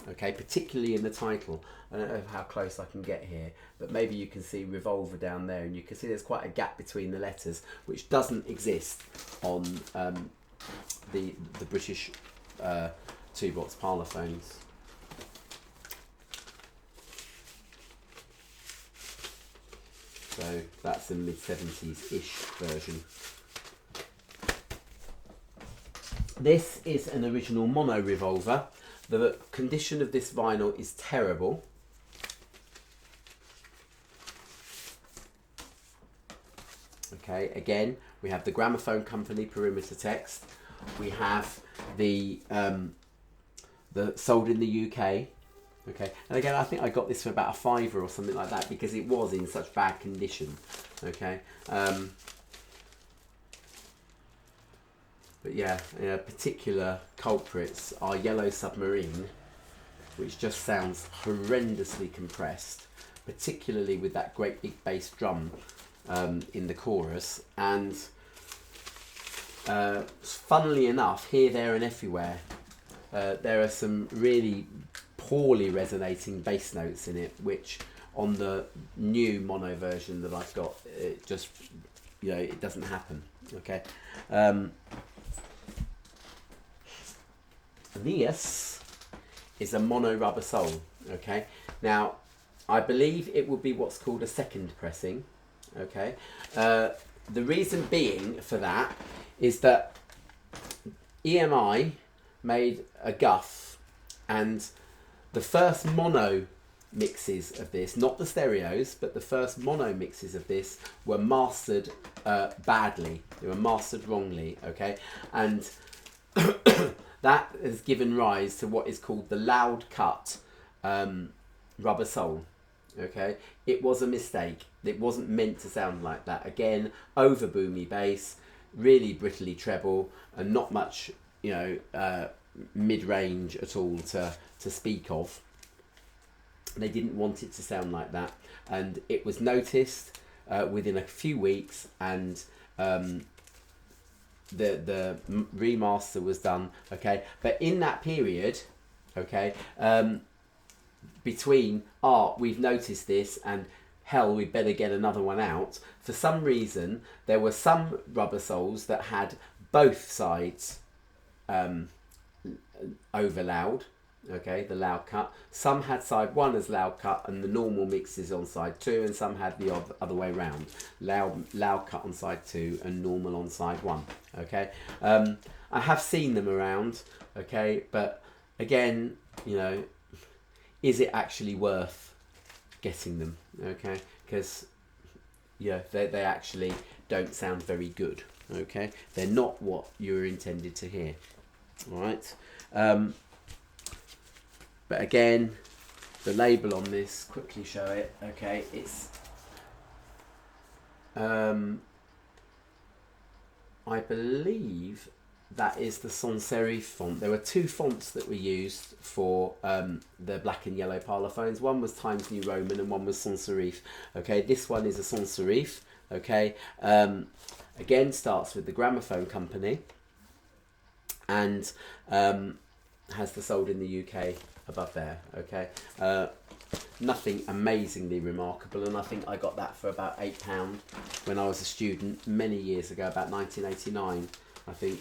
okay, particularly in the title. I don't know how close I can get here, but maybe you can see Revolver down there, and you can see there's quite a gap between the letters, which doesn't exist on the British 2-box Parlophones. So that's the mid-70s-ish version. This is an original mono Revolver. The condition of this vinyl is terrible. Okay, again, we have the gramophone company perimeter text. We have the sold in the UK. Okay, and again, I think I got this for about a £5 or something like that because it was in such bad condition. Okay, but yeah, particular culprits are Yellow Submarine, which just sounds horrendously compressed, particularly with that great big bass drum in the chorus, and funnily enough, Here, There and Everywhere, there are some really poorly resonating bass notes in it, which on the new mono version that I've got, it just, it doesn't happen. Okay, this is a mono rubber sole. Okay, now I believe it would be what's called a second pressing. Okay, the reason being for that is that EMI made a guff, and the first mono mixes of this, not the stereos, but the first mono mixes of this were mastered badly. They were mastered wrongly. Okay, and that has given rise to what is called the loud cut rubber sole. Okay, it was a mistake. It wasn't meant to sound like that. Again, over boomy bass, really brittly treble, and not much, mid-range at all to speak of. They didn't want it to sound like that, and it was noticed within a few weeks, and the remaster was done. Okay, but in that period, okay, between we've noticed this and hell, we'd better get another one out, for some reason there were some rubber soles that had both sides over loud. Okay, the loud cut. Some had side 1 as loud cut and the normal mixes on side 2, and some had the other way round, loud cut on side 2 and normal on side 1. Okay, I have seen them around. Okay, but again, is it actually worth getting them? Okay, because they actually don't sound very good. Okay, they're not what you're intended to hear. All right. But again, the label on this, quickly show it. Okay, it's I believe that is the sans serif font. There were two fonts that were used for the black and yellow parlophones. One was Times New Roman and one was sans serif. Okay, this one is a sans serif. Okay, again starts with the Gramophone Company and has the sold in the UK above there. Okay, nothing amazingly remarkable, and I think I got that for about £8 when I was a student many years ago, about 1989, I think.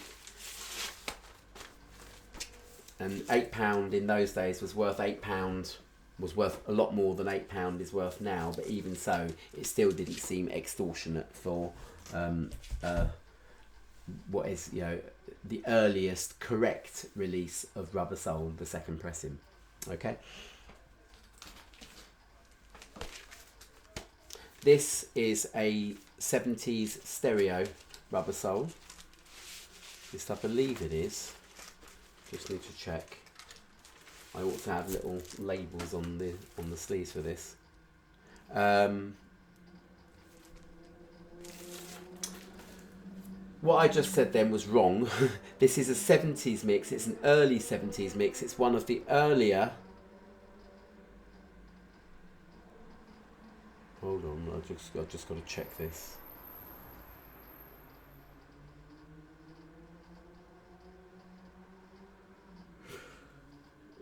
And £8 in those days was worth £8, was worth a lot more than £8 is worth now, but even so, it still didn't seem extortionate for what is, you know, the earliest correct release of Rubber Soul, the second pressing. Okay. This is a 70s stereo Rubber Soul. This I believe it is. Just need to check. I ought to have little labels on the sleeves for this. What I just said then was wrong. This is a 70s mix. It's an early 70s mix. It's one of the earlier. Hold on, I've just got to check this.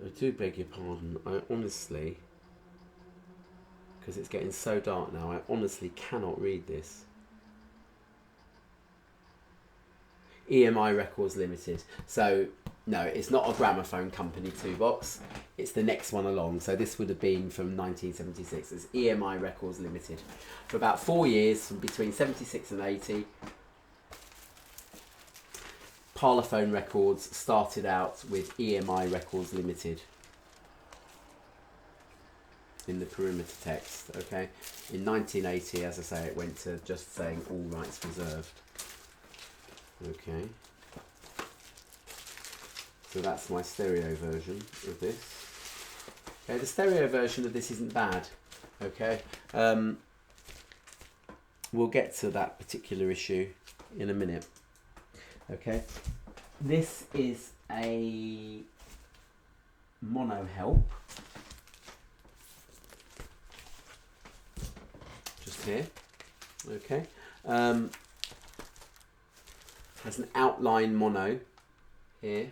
I do beg your pardon. I honestly, because it's getting so dark now, I honestly cannot read this. EMI Records Limited. So no, it's not a Gramophone Company 2-box. It's the next one along. So this would have been from 1976. It's EMI Records Limited. For about 4 years, from between 76 and 80, Parlophone Records started out with EMI Records Limited in the perimeter text. Okay, in 1980, as I say, it went to just saying all rights reserved. Okay, so that's my stereo version of this. Okay, the stereo version of this isn't bad. Okay, we'll get to that particular issue in a minute. Okay, this is a mono help, just here. Okay, has an outline mono here.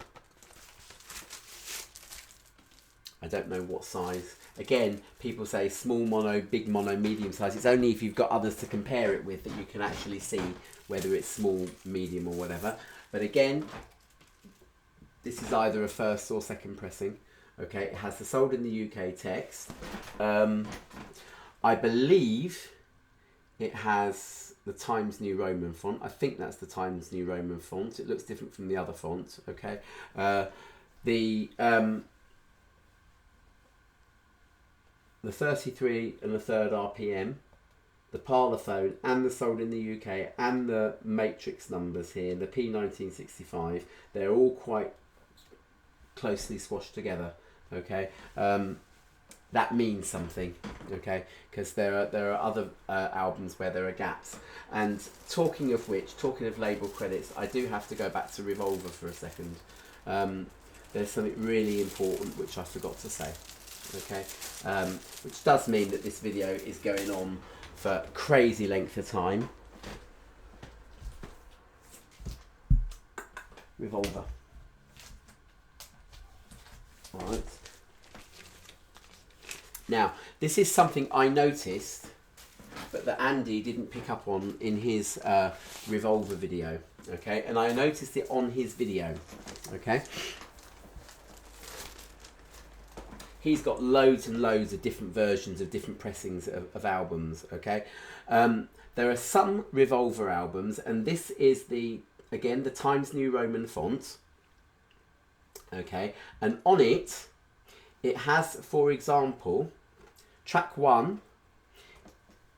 I don't know what size. Again, people say small mono, big mono, medium size. It's only if you've got others to compare it with that you can actually see whether it's small, medium or whatever. But again, this is either a first or second pressing. Okay, it has the sold in the UK text. I believe it has the Times New Roman font. I think that's the Times New Roman font. It looks different from the other font. Okay, the 33 and the third RPM, the Parlophone and the sold in the UK, and the matrix numbers here, the P1965, they're all quite closely squashed together. Okay, that means something. Okay, because there are other albums where there are gaps. And talking of which, talking of label credits, I do have to go back to Revolver for a second. There's something really important which I forgot to say. Okay, which does mean that this video is going on for a crazy length of time. Revolver. Alright. Now, this is something I noticed, but that Andy didn't pick up on in his Revolver video. Okay, and I noticed it on his video. Okay. He's got loads and loads of different versions of different pressings of albums. Okay, there are some Revolver albums, and this is again the Times New Roman font. Okay, and on it, it has, for example, track 1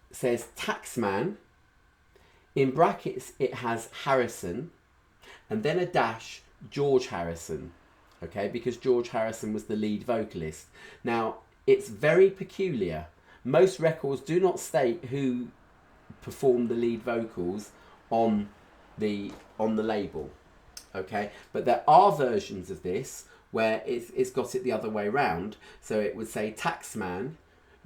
says Taxman. In brackets, it has Harrison, and then a dash George Harrison, okay, because George Harrison was the lead vocalist. Now, it's very peculiar. Most records do not state who performed the lead vocals on the label, okay, but there are versions of this where it's got it the other way round. So it would say Taxman,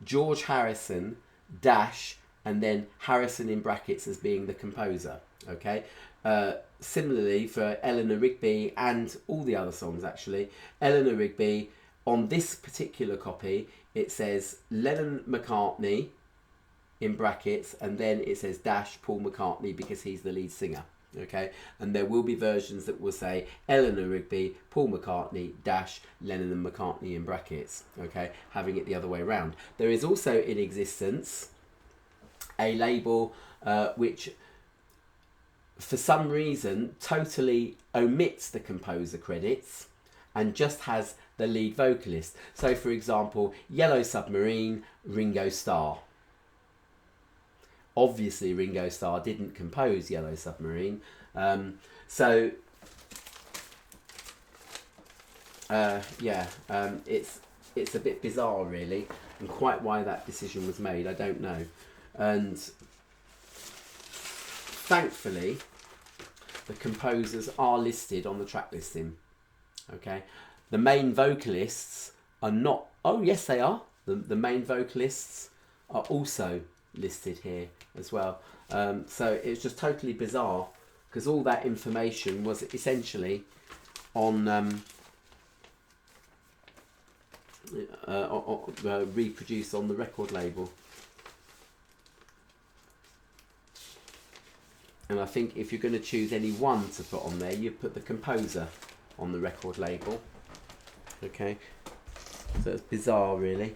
George Harrison dash, and then Harrison in brackets as being the composer, okay. Similarly for Eleanor Rigby and all the other songs, actually, Eleanor Rigby, on this particular copy it says Lennon McCartney in brackets, and then it says dash Paul McCartney because he's the lead singer, okay. And there will be versions that will say Eleanor Rigby, Paul McCartney dash Lennon and McCartney in brackets, okay, having it the other way around. There is also in existence a label which for some reason totally omits the composer credits and just has the lead vocalist. So for example, Yellow Submarine, Ringo Starr. Obviously Ringo Starr didn't compose Yellow Submarine. It's a bit bizarre really, and quite why that decision was made I don't know. And thankfully the composers are listed on the track listing, okay. The main vocalists are not, oh yes they are, the main vocalists are also listed here as well. So it's just totally bizarre because all that information was essentially on reproduced on the record label. And I think if you're going to choose any one to put on there, you put the composer on the record label. Okay, so it's bizarre really.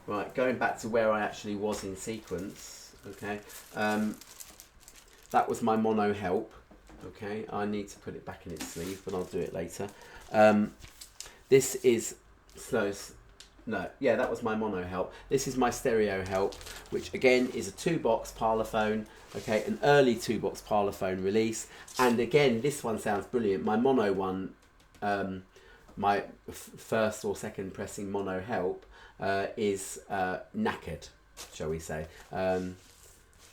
Right, going back to where I actually was in sequence, okay, that was my mono help, okay, I need to put it back in its sleeve, but I'll do it later. This is, that was my mono help. This is my stereo help, which again is a 2-box parlophone, okay, an early 2-box parlophone release, and again, this one sounds brilliant. My mono one, my first or second pressing mono help, is knackered, shall we say.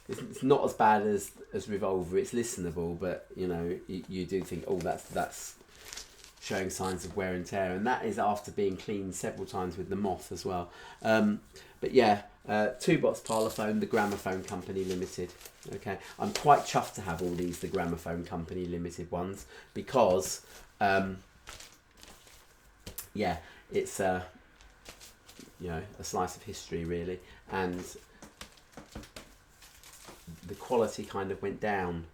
It's not as bad as Revolver. It's listenable, but you know, you do think, oh, that's showing signs of wear and tear, and that is after being cleaned several times with the moth as well. But yeah, 2-box parlophone, the Gramophone Company Limited. Okay, I'm quite chuffed to have all these, the Gramophone Company Limited ones, because yeah, it's you know, a slice of history really, and the quality kind of went down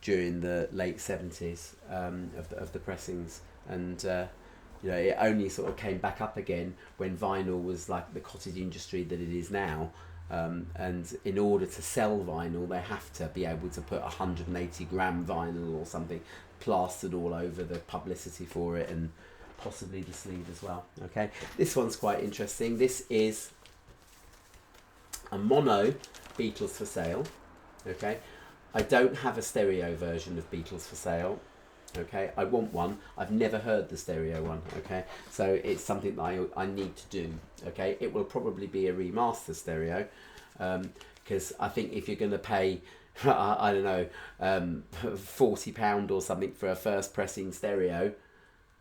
during the late 70s of the pressings, and you know, it only sort of came back up again when vinyl was like the cottage industry that it is now, and in order to sell vinyl they have to be able to put 180 gram vinyl or something plastered all over the publicity for it, and possibly the sleeve as well. Okay, this one's quite interesting. This is a mono Beatles for Sale. Okay, I don't have a stereo version of Beatles for Sale. Okay, I want one. I've never heard the stereo one. Okay, so it's something that I need to do. Okay, it will probably be a remaster stereo, because I think if you're going to pay I don't know, £40 or something for a first pressing stereo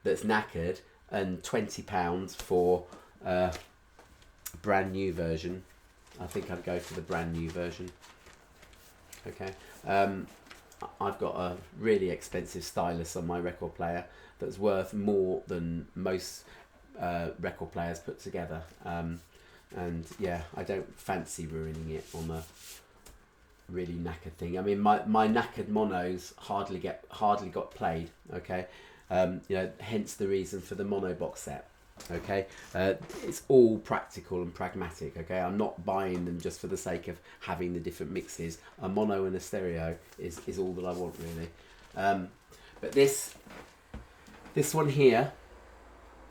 that's knackered, and £20 for a brand new version, I think I'd go for the brand new version. Okay, I've got a really expensive stylus on my record player that's worth more than most record players put together, and yeah, I don't fancy ruining it on a really knackered thing. I mean, my knackered monos hardly got played. Okay, you know, hence the reason for the mono box set. Okay, it's all practical and pragmatic. Okay, I'm not buying them just for the sake of having the different mixes. A mono and a stereo is all that I want really. But this one here,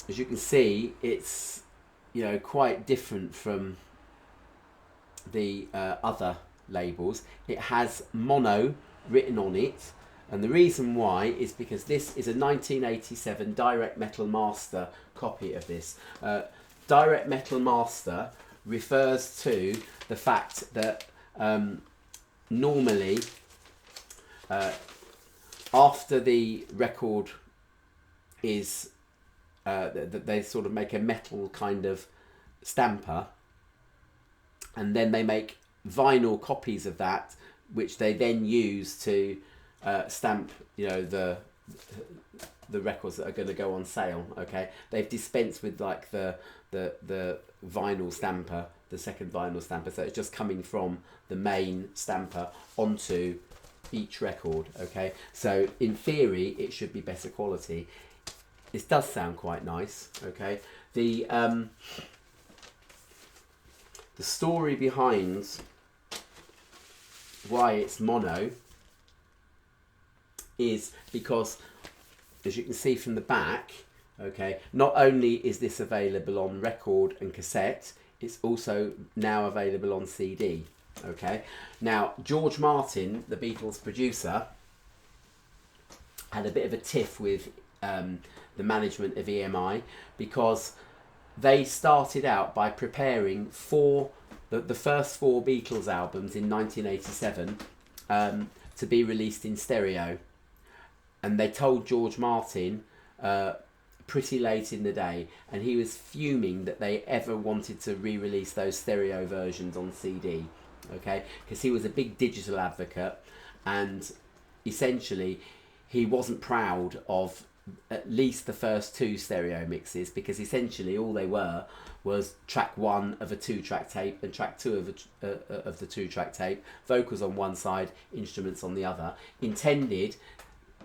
as you can see, it's, you know, quite different from the other labels. It has mono written on it, And the reason why is because this is a 1987 Direct Metal Master copy of this. Direct Metal Master refers to the fact that normally after the record is they sort of make a metal kind of stamper, and then they make vinyl copies of that, which they then use to stamp, you know, the records that are going to go on sale. Okay, they've dispensed with like the vinyl stamper, the second vinyl stamper, so it's just coming from the main stamper onto each record. Okay, so in theory it should be better quality. This does sound quite nice. Okay, the story behind why it's mono is because, as you can see from the back, okay, not only is this available on record and cassette, it's also now available on CD. Okay, now George Martin, the Beatles producer, had a bit of a tiff with the management of EMI, because they started out by preparing the first 4 Beatles albums in 1987 to be released in stereo, and they told George Martin pretty late in the day, and he was fuming that they ever wanted to re-release those stereo versions on CD. Okay, because he was a big digital advocate, and essentially he wasn't proud of at least the first 2 stereo mixes, because essentially all they were was track 1 of a 2-track tape and track 2 of the 2-track tape, vocals on one side, instruments on the other, intended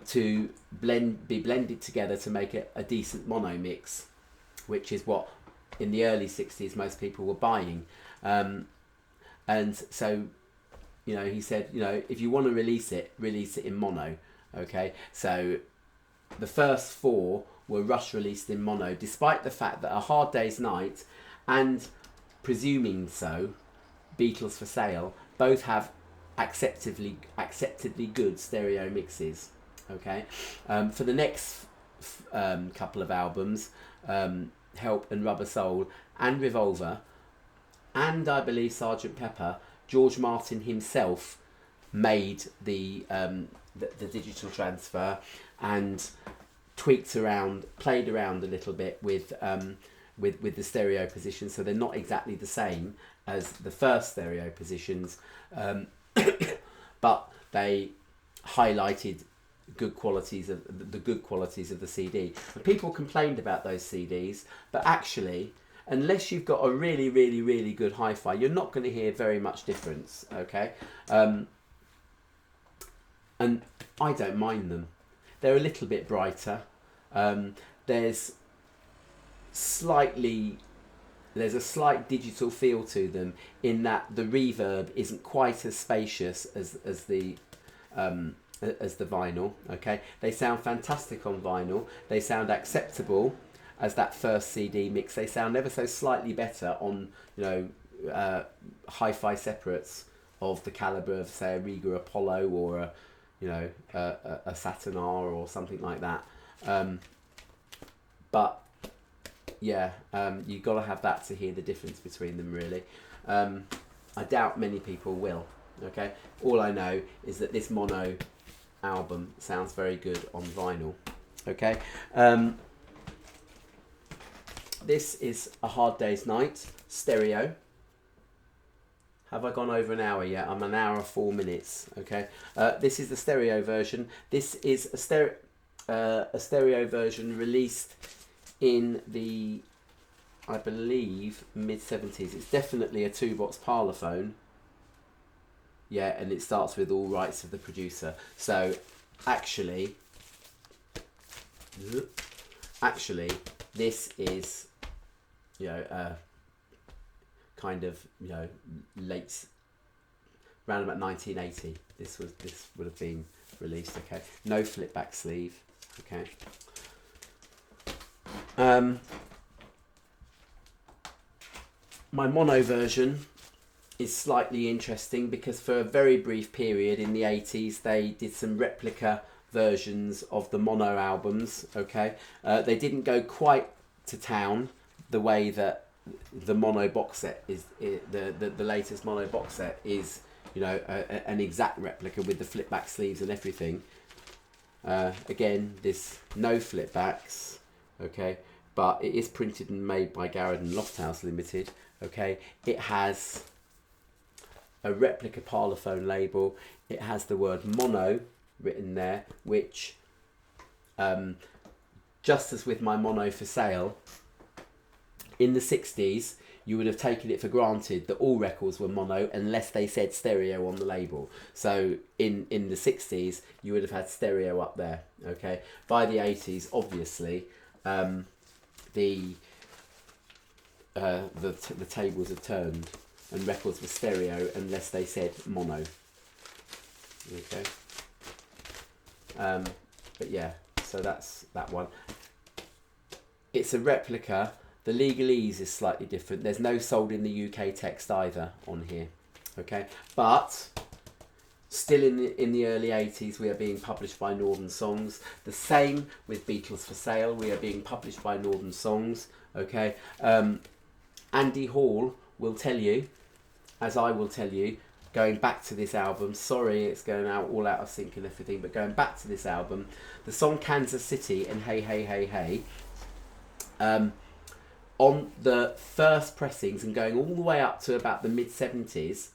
to be blended together to make a decent mono mix, which is what in the early 60s most people were buying. And so, you know, he said, you know, if you want to release it in mono. Okay, so the first 4 were rush released in mono, despite the fact that A Hard Day's Night and Presuming So, Beatles for Sale, both have acceptably good stereo mixes. Okay, for the next couple of albums, Help and Rubber Soul and Revolver, and I believe Sgt. Pepper, George Martin himself made the digital transfer and tweaked around, played around a little bit with the stereo positions, so they're not exactly the same as the first stereo positions, but they highlighted the good qualities of the CD. And people complained about those CDs, but actually, unless you've got a really, really, really good hi-fi, you're not going to hear very much difference. Okay, and I don't mind them. They're a little bit brighter. There's a slight digital feel to them, in that the reverb isn't quite as spacious as the vinyl. Okay, they sound fantastic on vinyl. They sound acceptable as that first CD mix. They sound ever so slightly better on, you know, hi-fi separates of the caliber of, say, a Riga Apollo or a Saturn R or something like that. But yeah, you've got to have that to hear the difference between them, really. I doubt many people will. Okay, all I know is that this mono album sounds very good on vinyl. Okay, this is A Hard Day's Night stereo. Have I gone over an hour yet? I'm an hour 4 minutes. Okay, this is the stereo version. This is a stereo version released in the, I believe, mid-70s. It's definitely a 2-box parlophone. Yeah, and it starts with all rights of the producer. So actually, this is, you know, kind of, you know, late, around about 1980. This would have been released. Okay, no flip back sleeve. Okay. My mono version is slightly interesting because for a very brief period in the 80s they did some replica versions of the mono albums. Okay, they didn't go quite to town the way that the mono box set is. The latest mono box set is, you know, an exact replica with the flip back sleeves and everything. Again, this no flip backs. Okay, but it is printed and made by Garrard and Lofthouse Limited. Okay, it has a replica parlophone label. It has the word mono written there, which, just as with my mono for sale, in the 60s, you would have taken it for granted that all records were mono unless they said stereo on the label. So in the 60s, you would have had stereo up there. Okay, by the 80s, obviously, the tables have turned, and records were stereo unless they said mono. Okay. But yeah, so that's that one. It's a replica. The legalese is slightly different. There's no sold in the UK text either on here. Okay, but still in the early 80s, we are being published by Northern Songs. The same with Beatles for Sale. We are being published by Northern Songs. Okay, Andy Hall will tell you, as I will tell you, going back to this album, sorry it's going out all out of sync and everything, but going back to this album, the song Kansas City and Hey Hey Hey Hey, on the first pressings and going all the way up to about the mid-70s,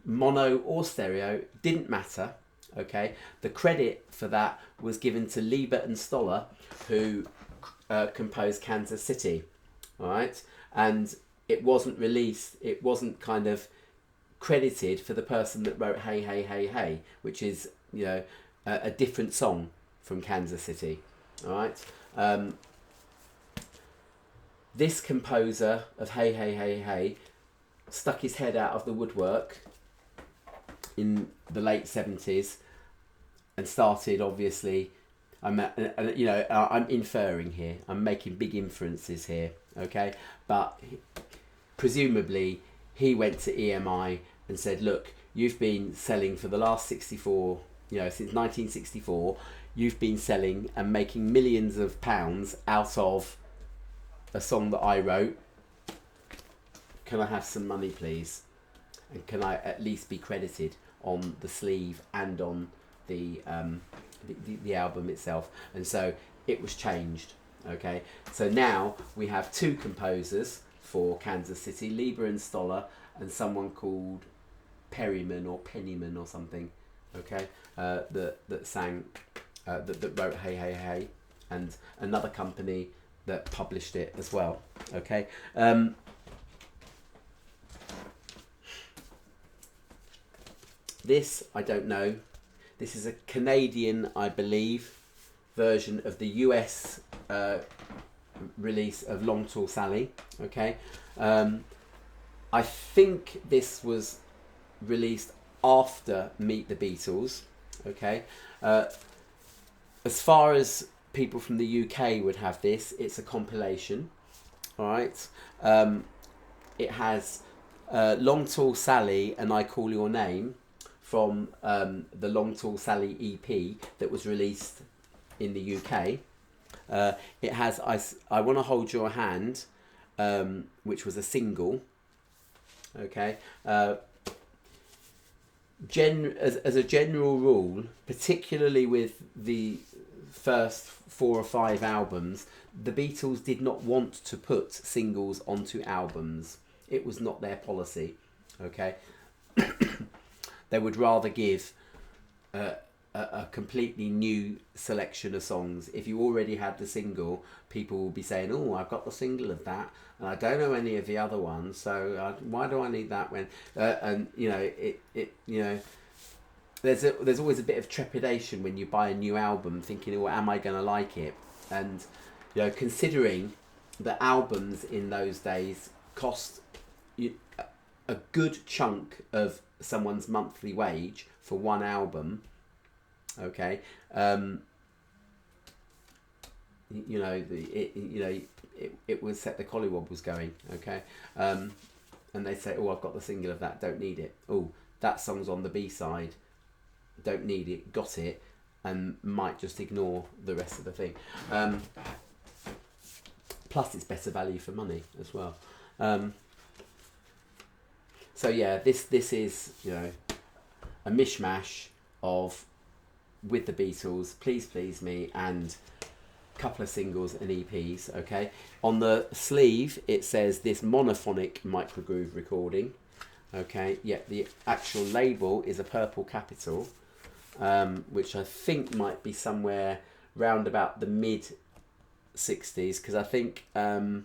mono or stereo didn't matter. Okay, the credit for that was given to Liebert and Stoller, who composed Kansas City. All right, and it wasn't released, it wasn't kind of credited for the person that wrote Hey Hey Hey Hey, which is, you know, a different song from Kansas City. All right, this composer of Hey Hey Hey Hey stuck his head out of the woodwork in the late 70s and started, obviously, I'm inferring here, I'm making big inferences here, okay, but presumably he went to EMI and said, look, you've been selling for the last 64, you know, since 1964, you've been selling and making millions of pounds out of a song that I wrote. Can I have some money, please? And can I at least be credited on the sleeve and on the album itself? And so it was changed. Okay, so now we have two composers for Kansas City, Lieber and Stoller, and someone called Perryman or Pennyman or something. Okay, that sang, that wrote Hey Hey Hey, and another company that published it as well. Okay. This, I don't know. This is a Canadian, I believe, version of the US release of Long Tall Sally. Okay. I think this was released after Meet the Beatles. Okay. As far as people from the UK would have this, it's a compilation. All right. It has Long Tall Sally and I Call Your Name from the Long Tall Sally EP that was released in the UK. It has I Want to Hold Your Hand, which was a single. Okay. As a general rule, particularly with the first 4 or 5 albums, the Beatles did not want to put singles onto albums. It was not their policy. Okay. They would rather give a completely new selection of songs. If you already had the single, people will be saying, "Oh, I've got the single of that, and I don't know any of the other ones. So why do I need that?" When and you know there's always a bit of trepidation when you buy a new album, thinking, "Oh, am I going to like it?" And you know, considering that albums in those days cost a good chunk of someone's monthly wage for one album. Okay, it would set the collywobbles going. Okay, and they say, "Oh, I've got the single of that. Don't need it. Oh, that song's on the B side. don't need it, got it, and might just ignore the rest of the thing. Plus it's better value for money as well. So yeah, this is, you know, a mishmash of With the Beatles, Please Please Me, and a couple of singles and EPs. Okay, on the sleeve it says this monophonic microgroove recording. Okay, yeah, the actual label is a purple capital, which I think might be somewhere round about the mid 60s, because I think there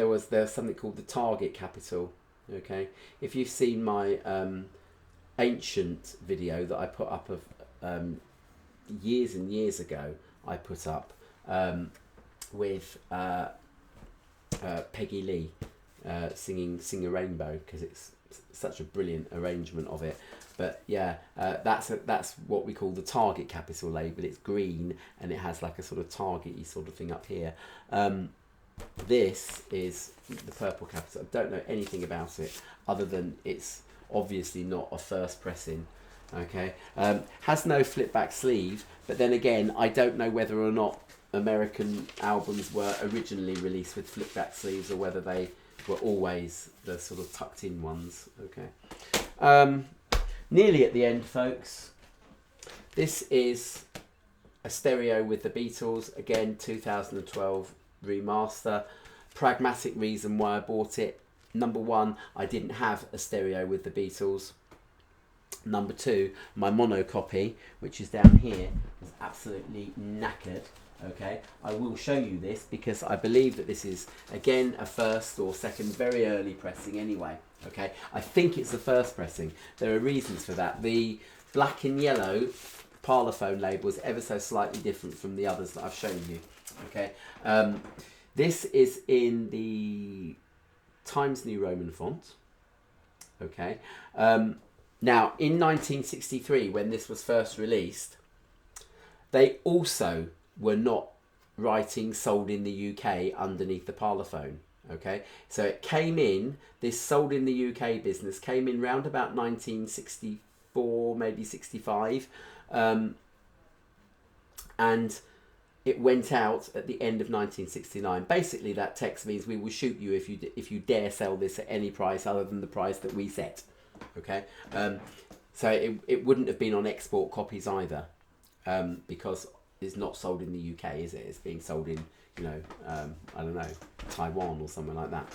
was something called the Target capital. Okay, if you've seen my ancient video that I put up of years and years ago, I put up with Peggy Lee singing "Sing a Rainbow," because it's such a brilliant arrangement of it. But yeah, that's what we call the Target capital label. It's green and it has like a sort of target-y sort of thing up here. This is the purple capital. I don't know anything about it other than it's obviously not a first pressing. Okay, has no flip back sleeve, but then again, I don't know whether or not American albums were originally released with flip back sleeves or whether they were always the sort of tucked in ones. Okay, nearly at the end, folks. This is a stereo with the Beatles, again 2012 remaster. Pragmatic reason why I bought it: number one, I didn't have a stereo with the Beatles. Number two, my mono copy, which is down here, was absolutely knackered. Okay, I will show you this because I believe that this is again a first or second, very early pressing anyway. Okay, I think it's the first pressing. There are reasons for that. The black and yellow Parlophone label is ever so slightly different from the others that I've shown you. Okay, this is in the Times New Roman font. Okay, now in 1963, when this was first released, they also were not writing "sold in the UK" underneath the Parlophone. Okay, so it came in, this "sold in the UK" business came in round about 1964, maybe 65, and it went out at the end of 1969. Basically, that text means we will shoot you if you dare sell this at any price other than the price that we set. Okay, so it wouldn't have been on export copies either, because it's not sold in the UK, is it? It's being sold in, you know, I don't know, Taiwan or somewhere like that.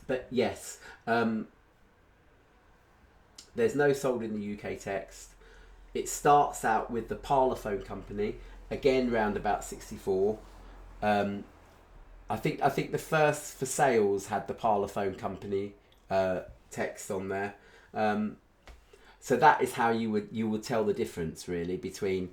But yes, there's no sold in the UK text. It starts out with the Parlophone company, again round about 64. I think the first for sales had the Parlophone company text on there. So that is how you would tell the difference really between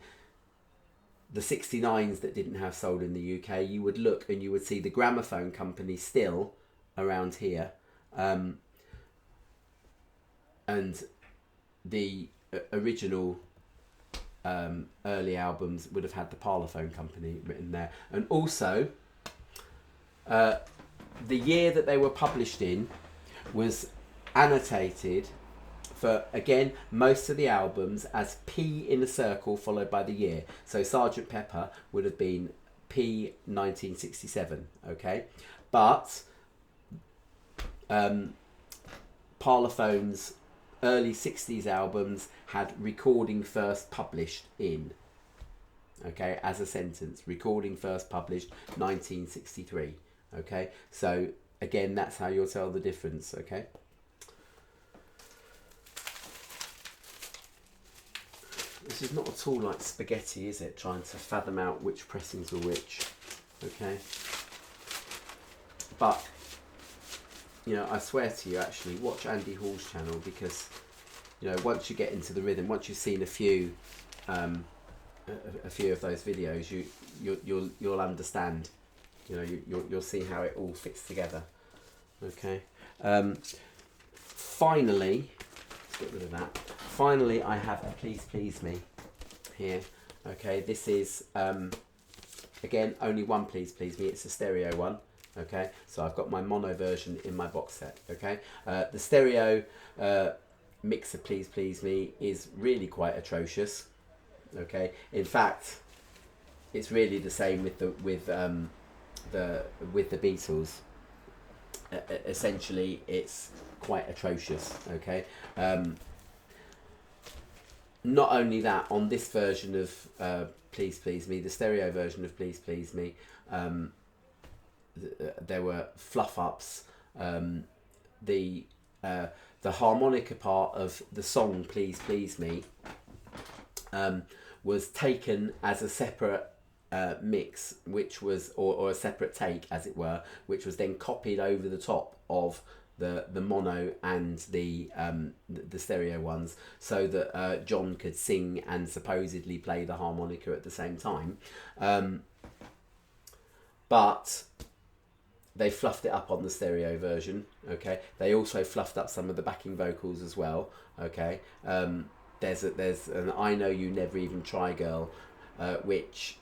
the 69s that didn't have sold in the UK. You would look and you would see the Gramophone company still around here, and the original early albums would have had the Parlophone company written there. And also the year that they were published in was annotated for, again, most of the albums as P in a circle followed by the year. So Sgt. Pepper would have been P 1967, okay? But Parlophone's early 60s albums had recording first published in, okay, as a sentence. Recording first published 1963, okay? So again, that's how you'll tell the difference, okay? This is not at all like spaghetti, is it? Trying to fathom out which pressings are which, okay? But, you know, I swear to you, actually, watch Andy Hall's channel, because, you know, once you get into the rhythm, once you've seen a few of those videos, you'll understand. You know, you'll see how it all fits together. Okay. Finally, let's get rid of that. Finally, I have a Please Please Me here. Okay, this is again only one Please Please Me. It's a stereo one. Okay, so I've got my mono version in my box set. Okay, the stereo mixer Please Please Me is really quite atrocious. Okay, in fact, it's really the same with the Beatles. Essentially, it's quite atrocious. Okay, not only that, on this version of Please Please Me, the stereo version of Please Please Me, there were fluff ups. The harmonica part of the song Please Please Me was taken as a separate mix, which was or a separate take, as it were, which was then copied over the top of the mono and the stereo ones, so that John could sing and supposedly play the harmonica at the same time. But they fluffed it up on the stereo version. Okay, they also fluffed up some of the backing vocals as well. Okay, there's an I Know You Never Even Try Girl, which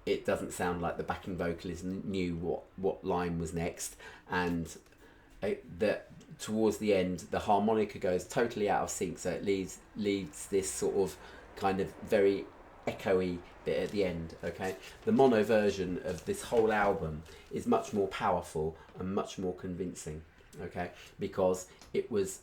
it doesn't sound like the backing vocalist knew what line was next, and towards the end the harmonica goes totally out of sync, so it leaves this sort of kind of very echoey bit at the end. Okay, the mono version of this whole album is much more powerful and much more convincing. Okay, because it was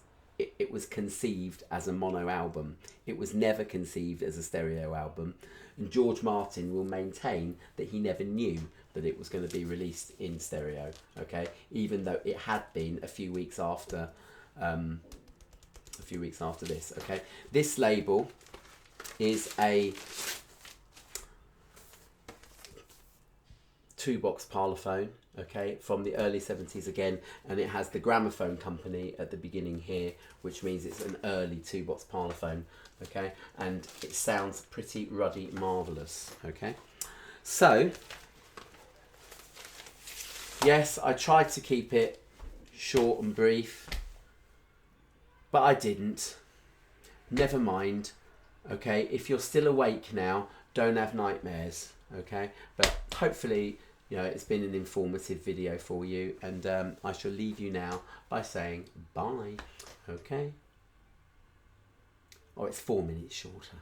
conceived as a mono album. It was never conceived as a stereo album, and George Martin will maintain that he never knew that it was going to be released in stereo. Okay, even though it had been a few weeks after this. Okay, this label is a 2-box parlophone, okay, from the early 70s again, and it has the gramophone company at the beginning here, which means it's an early 2-box parlophone. Okay, and it sounds pretty ruddy marvellous. Okay, so yes, I tried to keep it short and brief, but I didn't. Never mind. Okay, if you're still awake now, don't have nightmares. Okay, but hopefully, you know, it's been an informative video for you, and I shall leave you now by saying bye. Okay. Oh, it's 4 minutes shorter.